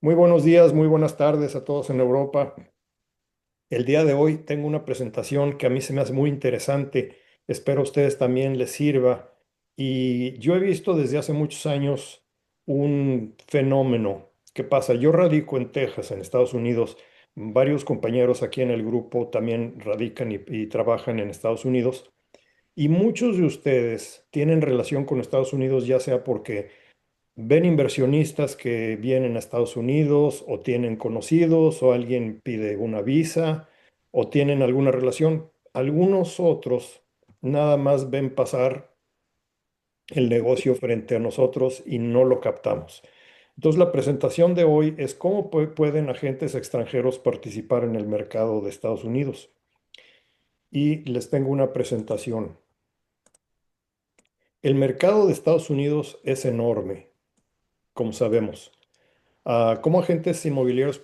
Muy buenos días, muy buenas tardes a todos en Europa. El día de hoy tengo una presentación que a mí se me hace muy interesante. Espero a ustedes también les sirva. Y yo he visto desde hace muchos años un fenómeno. ¿Qué pasa? Yo radico en Texas, en Estados Unidos. Varios compañeros aquí en el grupo también radican y trabajan en Estados Unidos. Y muchos de ustedes tienen relación con Estados Unidos, ya sea porque ven inversionistas que vienen a Estados Unidos o tienen conocidos o alguien pide una visa o tienen alguna relación. Algunos otros nada más ven pasar el negocio frente a nosotros y no lo captamos. Entonces la presentación de hoy es cómo pueden agentes extranjeros participar en el mercado de Estados Unidos. Y les tengo una presentación. El mercado de Estados Unidos es enorme, como sabemos. ¿Cómo agentes inmobiliarios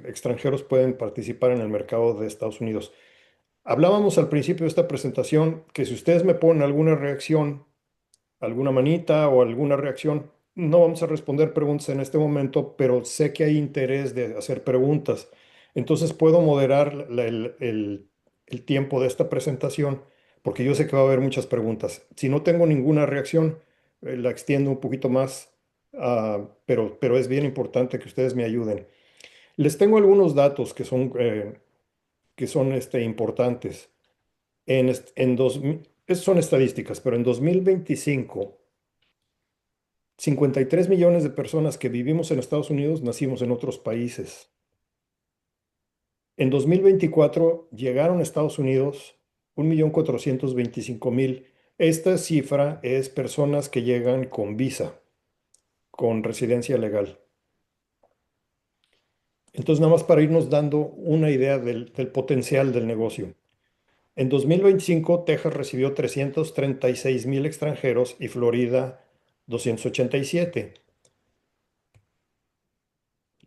extranjeros pueden participar en el mercado de Estados Unidos? Hablábamos al principio de esta presentación que si ustedes me ponen alguna reacción, alguna manita o alguna reacción, no vamos a responder preguntas en este momento, pero sé que hay interés de hacer preguntas. Entonces puedo moderar el tiempo de esta presentación porque yo sé que va a haber muchas preguntas. Si no tengo ninguna reacción, la extiendo un poquito más, pero es bien importante que ustedes me ayuden. Les tengo algunos datos que son importantes. Son estadísticas, pero en 2025 53 millones de personas que vivimos en Estados Unidos nacimos en otros países. En 2024 llegaron a Estados Unidos 1.425.000. Esta cifra es personas que llegan con visa, con residencia legal. Entonces, nada más para irnos dando una idea del potencial del negocio. En 2025, Texas recibió 336.000 extranjeros y Florida 287.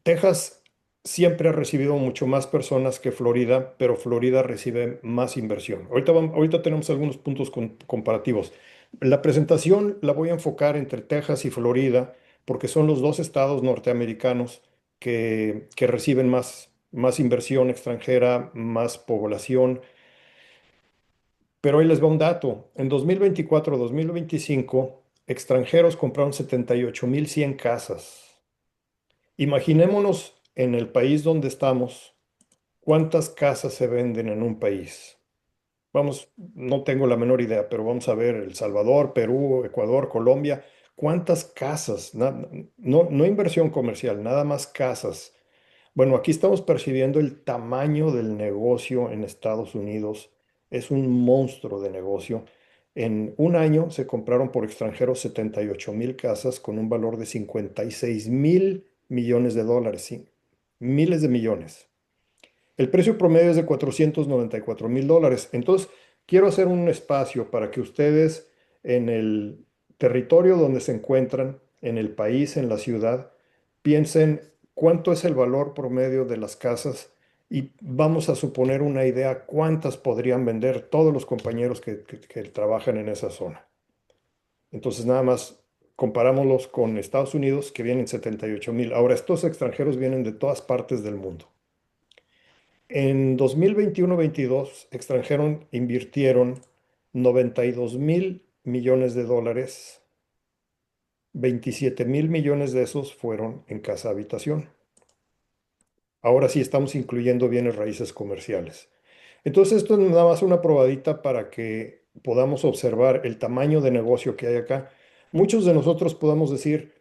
Texas siempre ha recibido mucho más personas que Florida, pero Florida recibe más inversión. Ahorita tenemos algunos puntos comparativos. La presentación la voy a enfocar entre Texas y Florida porque son los dos estados norteamericanos que reciben más inversión extranjera, más población. Pero ahí les va un dato. En 2024-2025, extranjeros compraron 78.100 casas. Imaginémonos en el país donde estamos, ¿cuántas casas se venden en un país? Vamos, no tengo la menor idea, pero vamos a ver El Salvador, Perú, Ecuador, Colombia. ¿Cuántas casas? No inversión comercial, nada más casas. Bueno, aquí estamos percibiendo el tamaño del negocio en Estados Unidos. Es un monstruo de negocio. En un año se compraron por extranjeros 78.000 casas con un valor de 56.000 millones de dólares, ¿sí? Miles de millones. El precio promedio es de 494.000 dólares. Entonces, quiero hacer un espacio para que ustedes en el territorio donde se encuentran, en el país, en la ciudad, piensen cuánto es el valor promedio de las casas y vamos a suponer una idea cuántas podrían vender todos los compañeros que trabajan en esa zona. Entonces, nada más comparámoslos con Estados Unidos, que vienen 78.000. Ahora, estos extranjeros vienen de todas partes del mundo. En 2021-22, extranjeros invirtieron 92.000 millones de dólares. 27.000 millones de esos fueron en casa habitación. Ahora sí estamos incluyendo bienes raíces comerciales. Entonces, esto es nada más una probadita para que podamos observar el tamaño de negocio que hay acá. Muchos de nosotros podamos decir,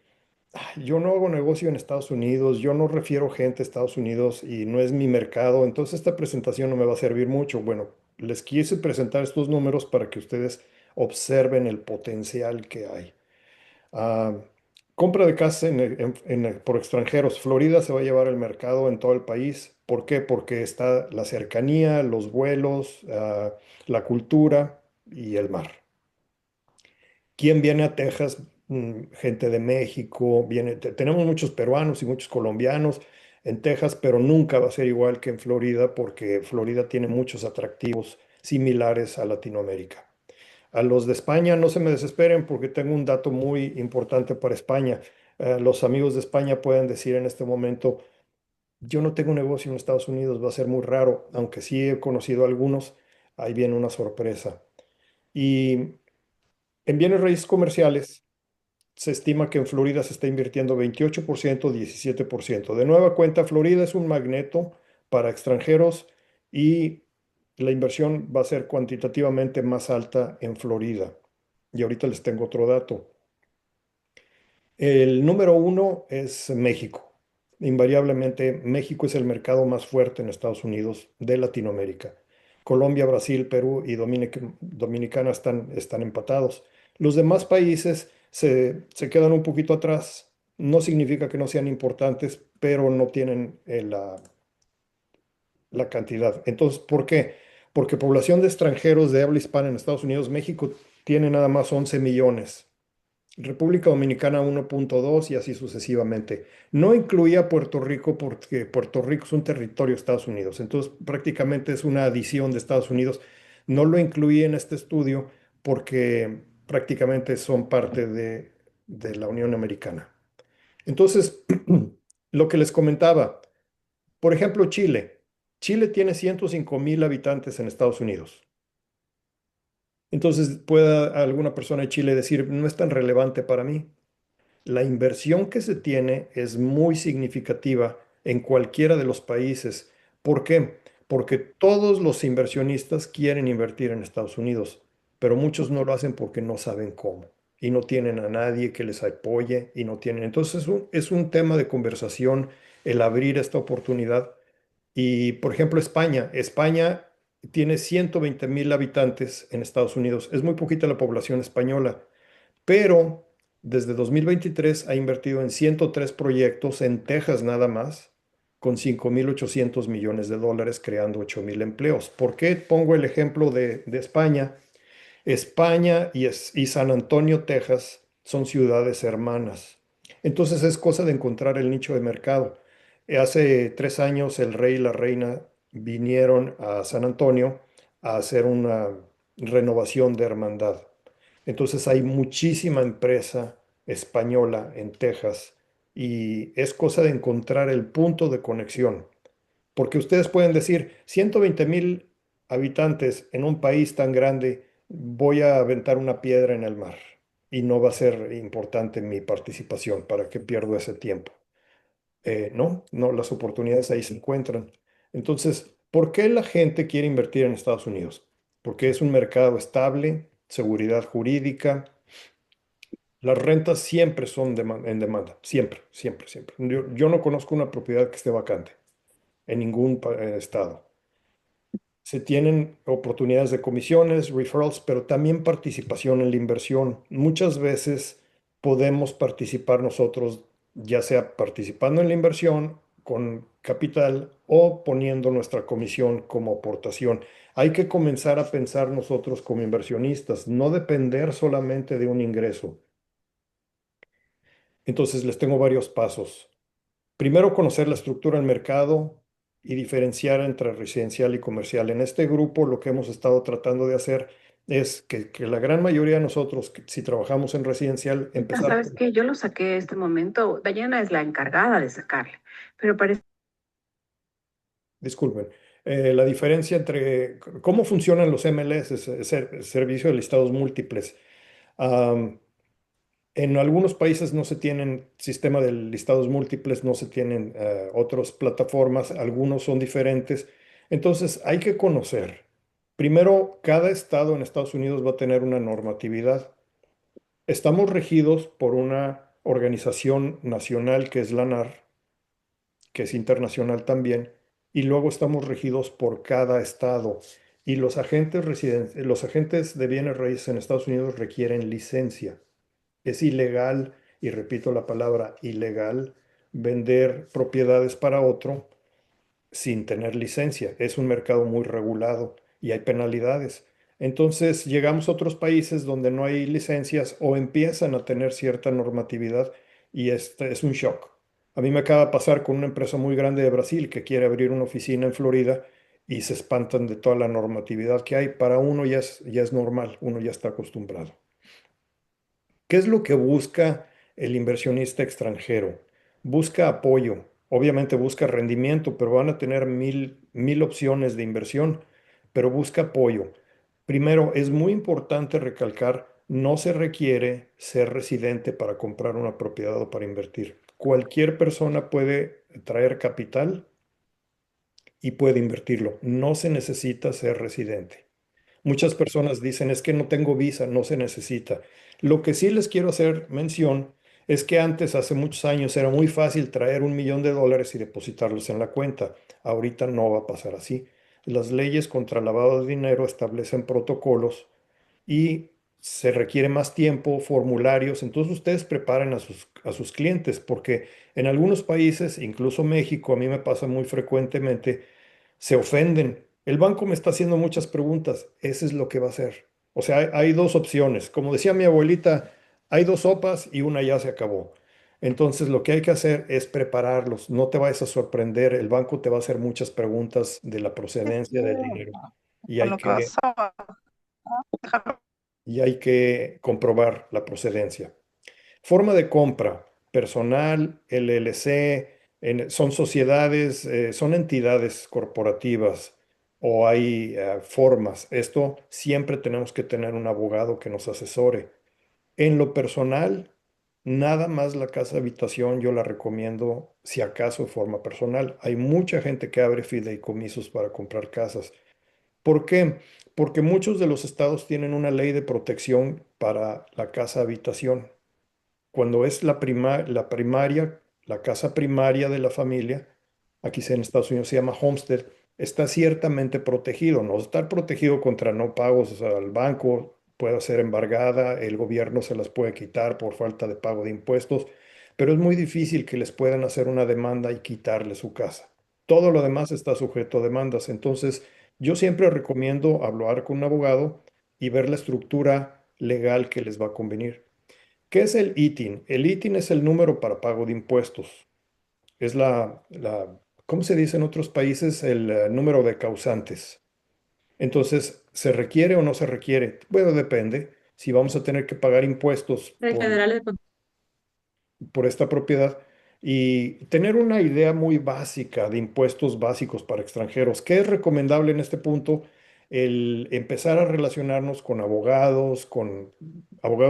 "Ay, yo no hago negocio en Estados Unidos, yo no refiero gente a Estados Unidos y no es mi mercado, entonces esta presentación no me va a servir mucho". Bueno, les quise presentar estos números para que ustedes observen el potencial que hay. Ah, compra de casa por extranjeros. Florida se va a llevar el mercado en todo el país. ¿Por qué? Porque está la cercanía, los vuelos, la cultura y el mar. ¿Quién viene a Texas? Gente de México, tenemos muchos peruanos y muchos colombianos en Texas, pero nunca va a ser igual que en Florida porque Florida tiene muchos atractivos similares a Latinoamérica. A los de España no se me desesperen porque tengo un dato muy importante para España. Los amigos de España pueden decir en este momento, yo no tengo negocio en Estados Unidos, va a ser muy raro, aunque sí he conocido algunos, ahí viene una sorpresa. Y en bienes raíces comerciales, se estima que en Florida se está invirtiendo 28%, 17%. De nueva cuenta, Florida es un magneto para extranjeros y la inversión va a ser cuantitativamente más alta en Florida. Y ahorita les tengo otro dato. El número uno es México. Invariablemente, México es el mercado más fuerte en Estados Unidos de Latinoamérica. Colombia, Brasil, Perú y Dominicana están empatados. Los demás países se quedan un poquito atrás. No significa que no sean importantes, pero no tienen la cantidad. Entonces, ¿por qué? Porque población de extranjeros de habla hispana en Estados Unidos, México tiene nada más 11 millones. República Dominicana 1.2 y así sucesivamente. No incluía Puerto Rico porque Puerto Rico es un territorio de Estados Unidos, entonces prácticamente es una adición de Estados Unidos. No lo incluí en este estudio porque prácticamente son parte de la Unión Americana. Entonces, lo que les comentaba, por ejemplo, Chile. Chile tiene 105,000 habitantes en Estados Unidos. Entonces, pueda alguna persona de Chile decir, no es tan relevante para mí. La inversión que se tiene es muy significativa en cualquiera de los países. ¿Por qué? Porque todos los inversionistas quieren invertir en Estados Unidos, pero muchos no lo hacen porque no saben cómo y no tienen a nadie que les apoye y no tienen. Entonces es un tema de conversación el abrir esta oportunidad. Y por ejemplo, España tiene 120,000 habitantes en Estados Unidos. Es muy poquita la población española, pero desde 2023 ha invertido en 103 proyectos en Texas nada más, con 5.800 millones de dólares, creando 8,000 empleos. ¿Por qué pongo el ejemplo de España? España y San Antonio, Texas, son ciudades hermanas. Entonces es cosa de encontrar el nicho de mercado. Hace 3 años el rey y la reina vinieron a San Antonio a hacer una renovación de hermandad. Entonces hay muchísima empresa española en Texas y es cosa de encontrar el punto de conexión. Porque ustedes pueden decir, 120,000 habitantes en un país tan grande, voy a aventar una piedra en el mar y no va a ser importante mi participación, ¿para qué pierdo ese tiempo? No, no, las oportunidades ahí se encuentran. Entonces, ¿por qué la gente quiere invertir en Estados Unidos? Porque es un mercado estable, seguridad jurídica, las rentas siempre son en demanda, siempre, siempre, siempre. Yo no conozco una propiedad que esté vacante en ningún estado. Se tienen oportunidades de comisiones, referrals, pero también participación en la inversión. Muchas veces podemos participar nosotros, ya sea participando en la inversión con capital o poniendo nuestra comisión como aportación. Hay que comenzar a pensar nosotros como inversionistas, no depender solamente de un ingreso. Entonces les tengo varios pasos. Primero, conocer la estructura del mercado y diferenciar entre residencial y comercial. En este grupo, lo que hemos estado tratando de hacer es que la gran mayoría de nosotros, que si trabajamos en residencial, Ah, empezar, ¿sabes qué? Yo lo saqué este momento. Dayana es la encargada de sacarle, pero parece disculpen, la diferencia entre cómo funcionan los MLS, Servicio de Listados Múltiples. Am, En algunos países no se tienen sistema de listados múltiples, no se tienen otras plataformas, algunos son diferentes. Entonces hay que conocer. Primero, cada estado en Estados Unidos va a tener una normatividad. Estamos regidos por una organización nacional que es la NAR, que es internacional también, y luego estamos regidos por cada estado. Y los agentes de bienes raíces en Estados Unidos requieren licencia. Es ilegal, y repito la palabra ilegal, vender propiedades para otro sin tener licencia. Es un mercado muy regulado y hay penalidades. Entonces llegamos a otros países donde no hay licencias o empiezan a tener cierta normatividad y este es un shock. A mí me acaba de pasar con una empresa muy grande de Brasil que quiere abrir una oficina en Florida y se espantan de toda la normatividad que hay. Para uno ya es normal, uno ya está acostumbrado. ¿Qué es lo que busca el inversionista extranjero. Busca apoyo, obviamente busca rendimiento, pero van a tener mil opciones de inversión, pero busca apoyo. Primero, es muy importante recalcar, no se requiere ser residente para comprar una propiedad o para invertir. Cualquier persona puede traer capital y puede invertirlo. No se necesita ser residente. Muchas personas dicen, es que no tengo visa, no se necesita. Lo que sí les quiero hacer mención es que antes, hace muchos años, era muy fácil traer $1 millón y depositarlos en la cuenta. Ahorita no va a pasar así. Las leyes contra lavado de dinero establecen protocolos y se requiere más tiempo, formularios. Entonces ustedes preparen a sus clientes, porque en algunos países, incluso México, a mí me pasa muy frecuentemente, se ofenden. El banco me está haciendo muchas preguntas. Eso es lo que va a hacer. O sea, hay dos opciones. Como decía mi abuelita, hay dos sopas y una ya se acabó. Entonces, lo que hay que hacer es prepararlos. No te vayas a sorprender. El banco te va a hacer muchas preguntas de la procedencia del dinero y Con hay lo que que, vas a dejar. y hay que comprobar la procedencia. Forma de compra, personal, LLC, son sociedades, son entidades corporativas o hay formas. Esto siempre tenemos que tener un abogado que nos asesore. En lo personal, nada más la casa habitación yo la recomiendo si acaso de forma personal. Hay mucha gente que abre fideicomisos para comprar casas. ¿Por qué? Porque muchos de los estados tienen una ley de protección para la casa habitación. Cuando es la primaria, la casa primaria de la familia, aquí en Estados Unidos se llama homestead, está ciertamente protegido. No estar protegido contra no pagos al banco, puede ser embargada, el gobierno se las puede quitar por falta de pago de impuestos, pero es muy difícil que les puedan hacer una demanda y quitarle su casa. Todo lo demás está sujeto a demandas. Entonces, yo siempre recomiendo hablar con un abogado y ver la estructura legal que les va a convenir. ¿Qué es el ITIN? El ITIN es el número para pago de impuestos. Es ¿cómo se dice en otros países? El número de causantes. Entonces, ¿se requiere o no se requiere? Bueno, depende. Si vamos a tener que pagar impuestos Federales por esta propiedad y tener una idea muy básica de impuestos básicos para extranjeros. ¿Qué es recomendable en este punto? El empezar a relacionarnos con abogados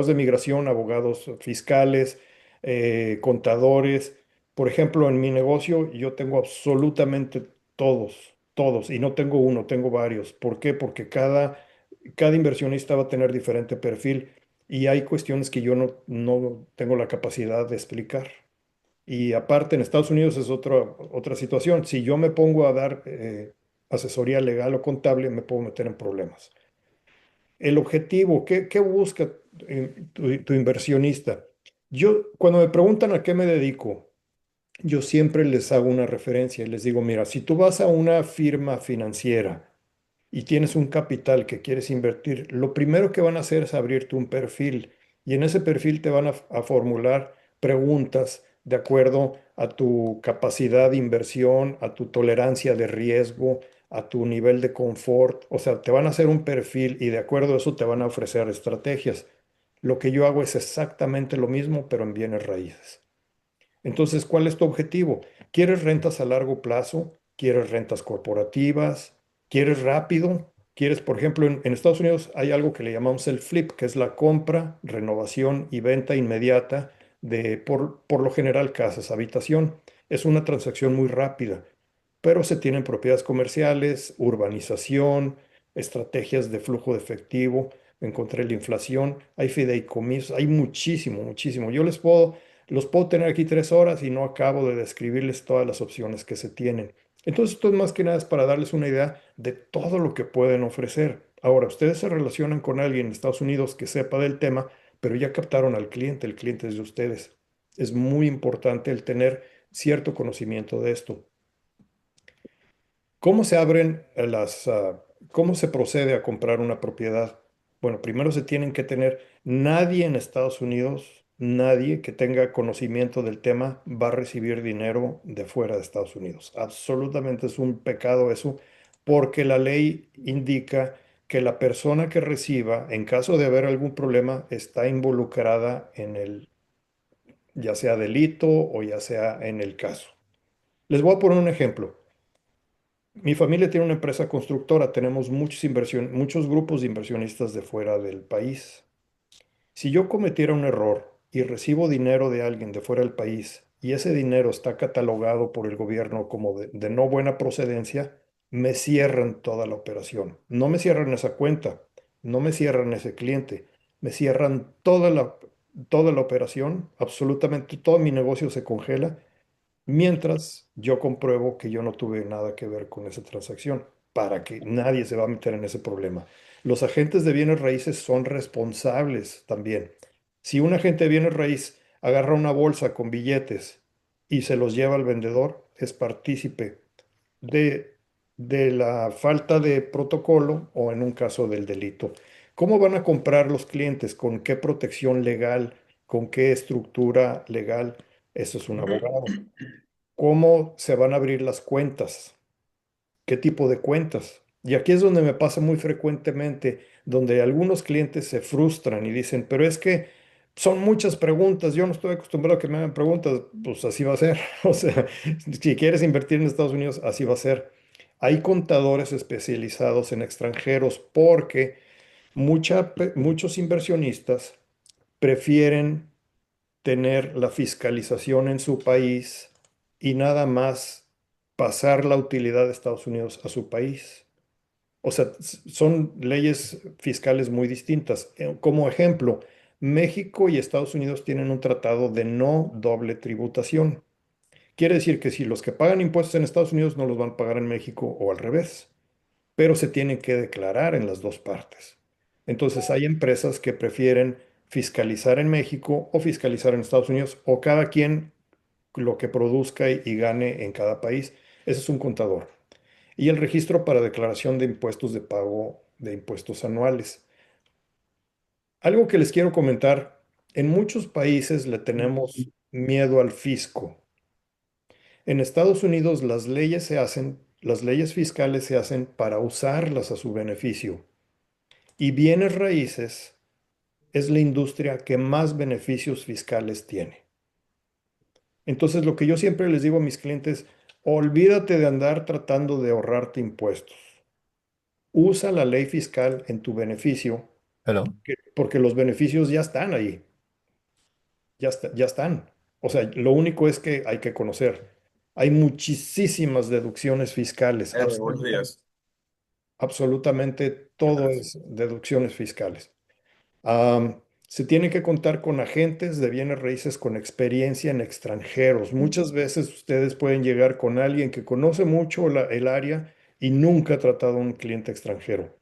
de migración, abogados fiscales, contadores. Por ejemplo, en mi negocio yo tengo absolutamente todos, y no tengo uno, tengo varios. ¿Por qué? Porque cada inversionista va a tener diferente perfil. Y hay cuestiones que yo no tengo la capacidad de explicar. Y aparte, en Estados Unidos es otra situación. Si yo me pongo a dar asesoría legal o contable, me puedo meter en problemas. El objetivo, ¿qué busca tu inversionista? Cuando me preguntan a qué me dedico, yo siempre les hago una referencia y les digo, mira, si tú vas a una firma financiera, y tienes un capital que quieres invertir, lo primero que van a hacer es abrirte un perfil y en ese perfil te van a formular preguntas de acuerdo a tu capacidad de inversión, a tu tolerancia de riesgo, a tu nivel de confort. O sea, te van a hacer un perfil y de acuerdo a eso te van a ofrecer estrategias. Lo que yo hago es exactamente lo mismo, pero en bienes raíces. Entonces, ¿cuál es tu objetivo? ¿Quieres rentas a largo plazo? ¿Quieres rentas corporativas? ¿Quieres rápido? ¿Quieres, por ejemplo, en Estados Unidos hay algo que le llamamos el flip, que es la compra, renovación y venta inmediata de, por lo general, casas, habitación? Es una transacción muy rápida, pero se tienen propiedades comerciales, urbanización, estrategias de flujo de efectivo en contra de la inflación, hay fideicomisos, hay muchísimo, muchísimo. Los puedo tener aquí 3 horas y no acabo de describirles todas las opciones que se tienen. Entonces, esto es más que nada es para darles una idea de todo lo que pueden ofrecer. Ahora, ustedes se relacionan con alguien en Estados Unidos que sepa del tema, pero ya captaron al cliente, el cliente es de ustedes. Es muy importante el tener cierto conocimiento de esto. ¿Cómo se abren cómo se procede a comprar una propiedad? Bueno, primero se tienen que tener, nadie en Estados Unidos, nadie que tenga conocimiento del tema va a recibir dinero de fuera de Estados Unidos. Absolutamente es un pecado eso, porque la ley indica que la persona que reciba, en caso de haber algún problema, está involucrada ya sea delito o ya sea en el caso. Les voy a poner un ejemplo. Mi familia tiene una empresa constructora, tenemos muchos grupos de inversionistas de fuera del país. Si yo cometiera un error y recibo dinero de alguien de fuera del país y ese dinero está catalogado por el gobierno como de no buena procedencia, me cierran toda la operación. No me cierran esa cuenta, no me cierran ese cliente, me cierran toda la operación, absolutamente todo mi negocio se congela mientras yo compruebo que yo no tuve nada que ver con esa transacción, para que nadie se va a meter en ese problema. Los agentes de bienes raíces son responsables también. Si un agente de bienes raíz agarra una bolsa con billetes y se los lleva al vendedor, es partícipe de, de la falta de protocolo o en un caso del delito. ¿Cómo van a comprar los clientes? ¿Con qué protección legal? ¿Con qué estructura legal? Eso es un abogado. ¿Cómo se van a abrir las cuentas? ¿Qué tipo de cuentas? Y aquí es donde me pasa muy frecuentemente, donde algunos clientes se frustran y dicen, pero es que son muchas preguntas, yo no estoy acostumbrado a que me hagan preguntas, pues así va a ser. O sea, si quieres invertir en Estados Unidos, así va a ser. Hay contadores especializados en extranjeros porque muchos inversionistas prefieren tener la fiscalización en su país y nada más pasar la utilidad de Estados Unidos a su país. O sea, son leyes fiscales muy distintas. Como ejemplo, México y Estados Unidos tienen un tratado de no doble tributación. Quiere decir que si los que pagan impuestos en Estados Unidos no los van a pagar en México o al revés, pero se tienen que declarar en las dos partes. Entonces hay empresas que prefieren fiscalizar en México o fiscalizar en Estados Unidos o cada quien lo que produzca y gane en cada país. Ese es un contador. Y el registro para declaración de impuestos de pago de impuestos anuales. Algo que les quiero comentar, en muchos países le tenemos miedo al fisco. En Estados Unidos las leyes fiscales se hacen para usarlas a su beneficio. Y bienes raíces es la industria que más beneficios fiscales tiene. Entonces, lo que yo siempre les digo a mis clientes, olvídate de andar tratando de ahorrarte impuestos. Usa la ley fiscal en tu beneficio, Hello. porque los beneficios ya están ahí, ya están. O sea, lo único es que hay que conocer. Hay muchísimas deducciones fiscales, Buenos días. absolutamente ¿Qué todo tal? es deducciones fiscales. Se tiene que contar con agentes de bienes raíces con experiencia en extranjeros. Muchas veces ustedes pueden llegar con alguien que conoce mucho el área y nunca ha tratado a un cliente extranjero.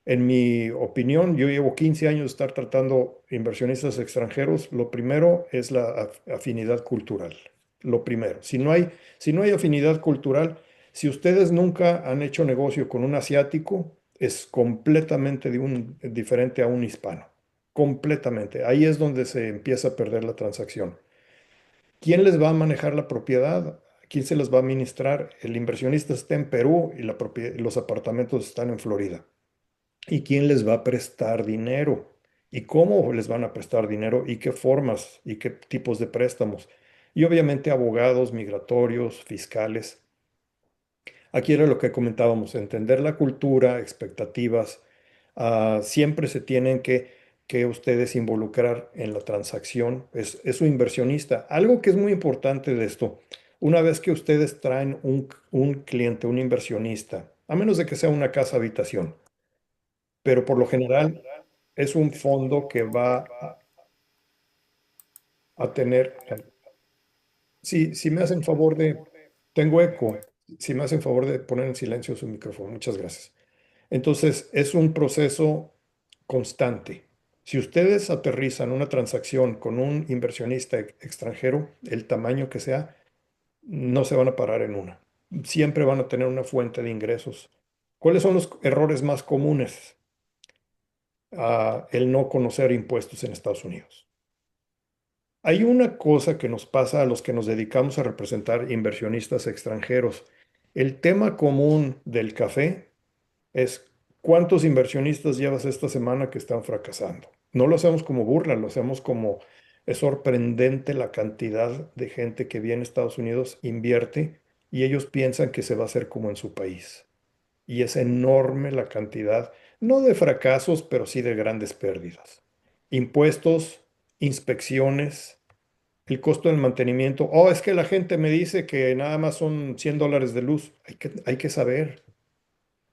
En mi opinión, yo llevo 15 años de estar tratando inversionistas extranjeros. Lo primero es la afinidad cultural. Lo primero. Si no hay afinidad cultural, si ustedes nunca han hecho negocio con un asiático, es completamente diferente a un hispano. Completamente. Ahí es donde se empieza a perder la transacción. ¿Quién les va a manejar la propiedad? ¿Quién se las va a administrar? El inversionista está en Perú y los apartamentos están en Florida. ¿Y quién les va a prestar dinero? ¿Y cómo les van a prestar dinero? ¿Y qué formas? ¿Y qué tipos de préstamos? Y obviamente abogados migratorios, fiscales. Aquí era lo que comentábamos, entender la cultura, expectativas. Siempre se tienen que ustedes involucrar en la transacción. Es su inversionista. Algo que es muy importante de esto, una vez que ustedes traen un cliente, un inversionista, a menos de que sea una casa habitación, pero por lo general es un fondo que va a tener, si me hacen favor tengo eco, si me hacen favor de poner en silencio su micrófono, muchas gracias. Entonces, es un proceso constante. Si ustedes aterrizan una transacción con un inversionista extranjero, el tamaño que sea, no se van a parar en una. Siempre van a tener una fuente de ingresos. ¿Cuáles son los errores más comunes? El no conocer impuestos en Estados Unidos. Hay una cosa que nos pasa a los que nos dedicamos a representar inversionistas extranjeros. El tema común del café es cuántos inversionistas llevas esta semana que están fracasando. No lo hacemos como burla, lo hacemos como Es sorprendente la cantidad de gente que viene a Estados Unidos, invierte y ellos piensan que se va a hacer como en su país. Y es enorme la cantidad, no de fracasos, pero sí de grandes pérdidas. Impuestos, inspecciones, el costo del mantenimiento. Oh, es que la gente me dice que nada más son $100 de luz. Hay que saber.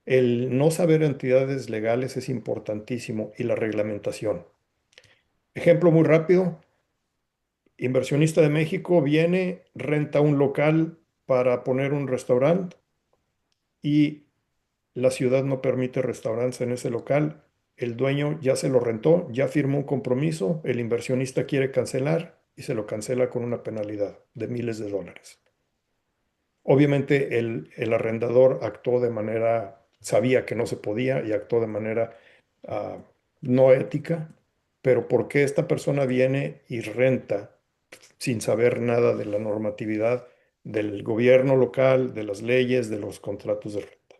El no saber entidades legales es importantísimo y la reglamentación. Ejemplo muy rápido, inversionista de México viene, renta un local para poner un restaurante y la ciudad no permite restaurantes en ese local. El dueño ya se lo rentó, ya firmó un compromiso, el inversionista quiere cancelar y se lo cancela con una penalidad de miles de dólares. Obviamente el arrendador actuó de manera, sabía que no se podía y actuó de manera ah, no ética, pero ¿por qué esta persona viene y renta sin saber nada de la normatividad del gobierno local, de las leyes, de los contratos de renta?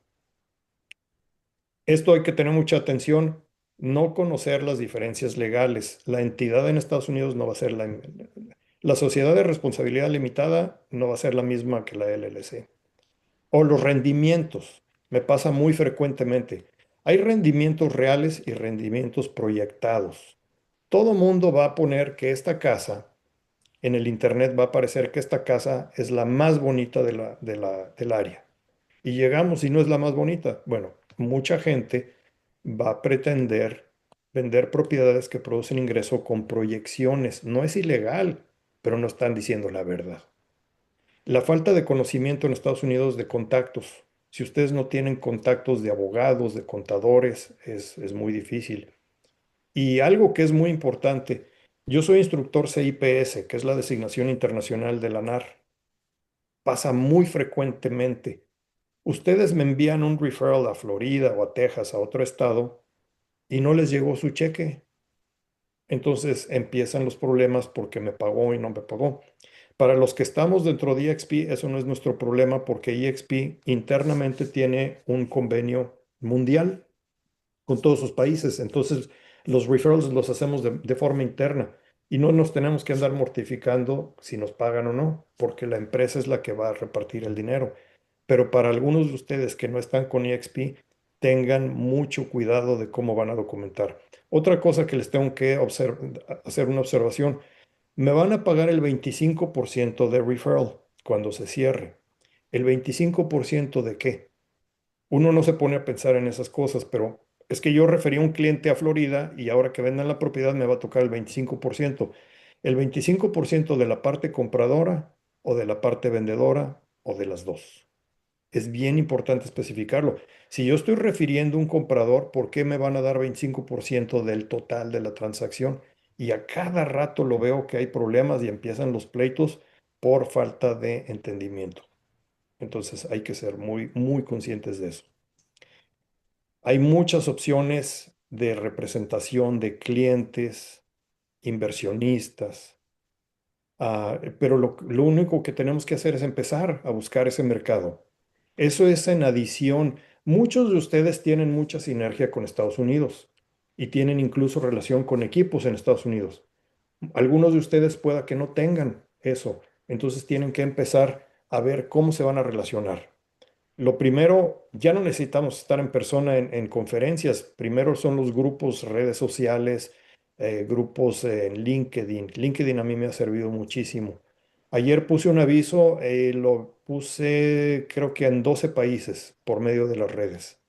Esto hay que tener mucha atención, no conocer las diferencias legales. La entidad en Estados Unidos no va a ser la sociedad de responsabilidad limitada no va a ser la misma que la LLC. O los rendimientos, me pasa muy frecuentemente. Hay rendimientos reales y rendimientos proyectados. Todo mundo va a poner que esta casa, en el internet va a aparecer que esta casa es la más bonita del área. Y llegamos y no es la más bonita. Bueno, mucha gente va a pretender vender propiedades que producen ingreso con proyecciones. No es ilegal, pero no están diciendo la verdad. La falta de conocimiento en Estados Unidos de contactos. Si ustedes no tienen contactos de abogados, de contadores, es muy difícil. Y algo que es muy importante, yo soy instructor CIPS, que es la designación internacional de la NAR. Pasa muy frecuentemente. Ustedes me envían un referral a Florida o a Texas, a otro estado, y no les llegó su cheque. Entonces empiezan los problemas porque me pagó y no me pagó. Para los que estamos dentro de EXP, eso no es nuestro problema porque EXP internamente tiene un convenio mundial con todos sus países. Entonces, los referrals los hacemos de forma interna y no nos tenemos que andar mortificando si nos pagan o no, porque la empresa es la que va a repartir el dinero. Pero para algunos de ustedes que no están con EXP, tengan mucho cuidado de cómo van a documentar. Otra cosa que les tengo que hacer una observación, me van a pagar el 25% de referral cuando se cierre. ¿El 25% de qué? Uno no se pone a pensar en esas cosas, pero es que yo referí a un cliente a Florida y ahora que vendan la propiedad me va a tocar el 25%. El 25% de la parte compradora o de la parte vendedora o de las dos. Es bien importante especificarlo. Si yo estoy refiriendo a un comprador, ¿por qué me van a dar 25% del total de la transacción? Y a cada rato lo veo que hay problemas y empiezan los pleitos por falta de entendimiento. Entonces hay que ser muy, muy conscientes de eso. Hay muchas opciones de representación de clientes, inversionistas, pero lo único que tenemos que hacer es empezar a buscar ese mercado. Eso es en adición. Muchos de ustedes tienen mucha sinergia con Estados Unidos y tienen incluso relación con equipos en Estados Unidos. Algunos de ustedes pueda que no tengan eso, entonces tienen que empezar a ver cómo se van a relacionar. Lo primero, ya no necesitamos estar en persona en conferencias. Primero son los grupos, redes sociales, grupos en LinkedIn. LinkedIn a mí me ha servido muchísimo. Ayer puse un aviso, lo puse creo que en 12 países por medio de las redes.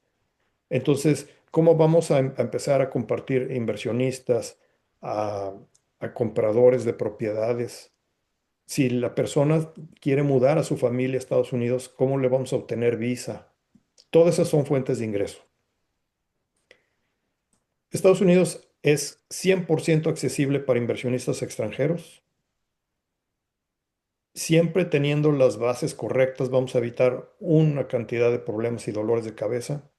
Entonces, ¿cómo vamos a empezar a compartir inversionistas, a, a compradores de propiedades? Si la persona quiere mudar a su familia a Estados Unidos, ¿cómo le vamos a obtener visa? Todas esas son fuentes de ingreso. Estados Unidos es 100% accesible para inversionistas extranjeros. Siempre teniendo las bases correctas, vamos a evitar una cantidad de problemas y dolores de cabeza.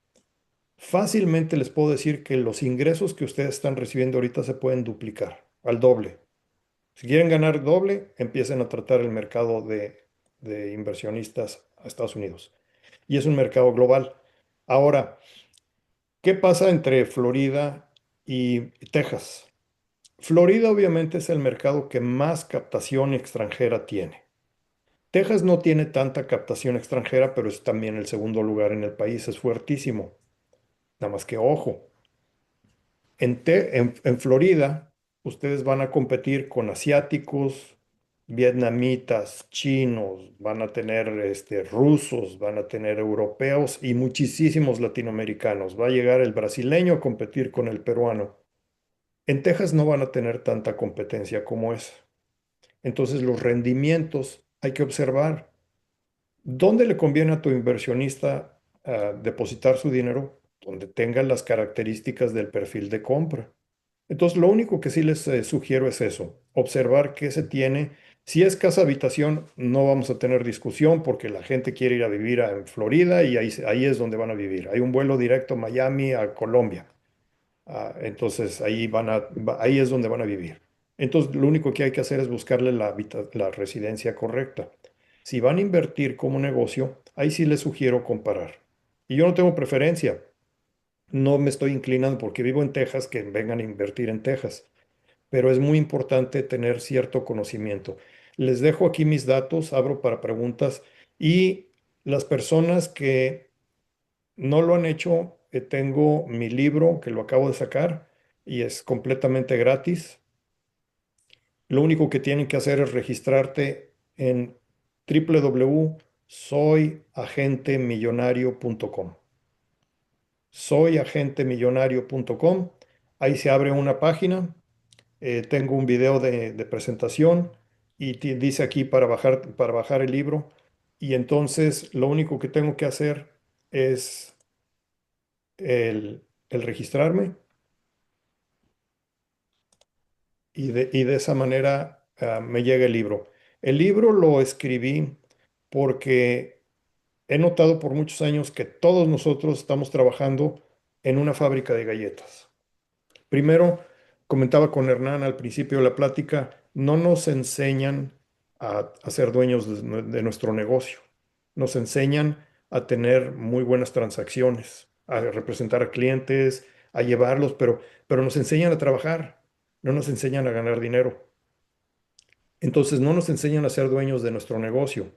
Fácilmente les puedo decir que los ingresos que ustedes están recibiendo ahorita se pueden duplicar al doble. Si quieren ganar doble, empiecen a tratar el mercado de inversionistas a Estados Unidos. Y es un mercado global. Ahora, ¿qué pasa entre Florida y Texas? Florida obviamente es el mercado que más captación extranjera tiene. Texas no tiene tanta captación extranjera, pero es también el segundo lugar en el país, es fuertísimo. Nada más que ojo, en Florida ustedes van a competir con asiáticos, vietnamitas, chinos, van a tener rusos, van a tener europeos y muchísimos latinoamericanos. Va a llegar el brasileño a competir con el peruano. En Texas no van a tener tanta competencia como esa. Entonces los rendimientos hay que observar. ¿Dónde le conviene a tu inversionista depositar su dinero? Donde tenga las características del perfil de compra. Entonces, lo único que sí les sugiero es eso, observar qué se tiene. Si es casa habitación, no vamos a tener discusión porque la gente quiere ir a vivir en Florida y ahí es donde van a vivir. Hay un vuelo directo Miami a Colombia. Entonces, ahí es donde van a vivir. Entonces, lo único que hay que hacer es buscarle la residencia correcta. Si van a invertir como negocio, ahí sí les sugiero comparar. Y yo no tengo preferencia. No me estoy inclinando porque vivo en Texas que vengan a invertir en Texas, pero es muy importante tener cierto conocimiento. Les dejo aquí mis datos, abro para preguntas y las personas que no lo han hecho, tengo mi libro que lo acabo de sacar y es completamente gratis. Lo único que tienen que hacer es registrarte en www.soyagentemillonario.com. Soyagentemillonario.com. Ahí se abre una página. Tengo un video de presentación y dice aquí para bajar el libro. Y entonces lo único que tengo que hacer es el registrarme y de esa manera me llega el libro. El libro lo escribí porque he notado por muchos años que todos nosotros estamos trabajando en una fábrica de galletas. Primero, comentaba con Hernán al principio de la plática, no nos enseñan a ser dueños de nuestro negocio. Nos enseñan a tener muy buenas transacciones, a representar a clientes, a llevarlos, pero nos enseñan a trabajar, no nos enseñan a ganar dinero. Entonces, no nos enseñan a ser dueños de nuestro negocio.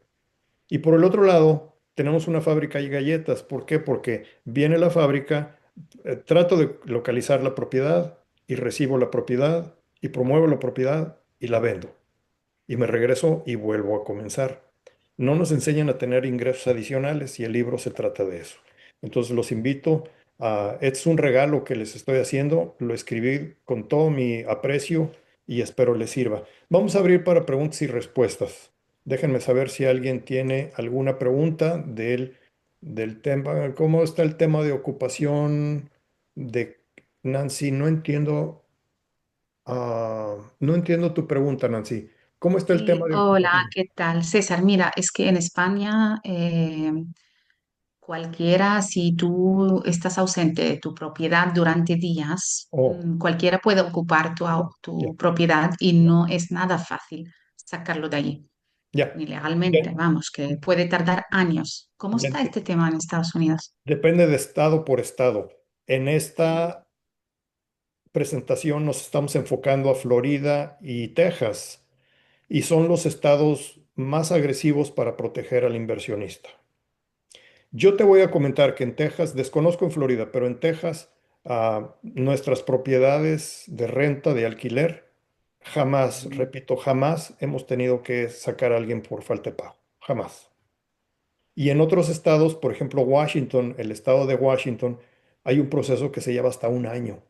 Y por el otro lado, tenemos una fábrica de galletas. ¿Por qué? Porque viene la fábrica, trato de localizar la propiedad y recibo la propiedad y promuevo la propiedad y la vendo. Y me regreso y vuelvo a comenzar. No nos enseñan a tener ingresos adicionales y el libro se trata de eso. Entonces los invito es un regalo que les estoy haciendo, lo escribí con todo mi aprecio y espero les sirva. Vamos a abrir para preguntas y respuestas. Déjenme saber si alguien tiene alguna pregunta del tema. ¿Cómo está el tema de ocupación de Nancy? No entiendo tu pregunta, Nancy. ¿Cómo está el tema Sí, de hola, ocupación? ¿qué tal? César, mira, es que en España cualquiera, si tú estás ausente de tu propiedad durante días, Oh, cualquiera puede ocupar ya, tu propiedad y ya, no es nada fácil sacarlo de allí, ya. ni legalmente, Ya, vamos, que puede tardar años. ¿Cómo ya está este tema en Estados Unidos? depende de estado por estado. En Ujú. esta presentación nos estamos enfocando a Florida y Texas, y son los estados más agresivos para proteger al inversionista. Yo te voy a comentar que en Texas, desconozco en Florida, pero en Texas, nuestras propiedades de renta, de alquiler, jamás, repito, jamás hemos tenido que sacar a alguien por falta de pago. Jamás. Y en otros estados, por ejemplo, Washington, el estado de Washington, hay un proceso que se lleva hasta un año.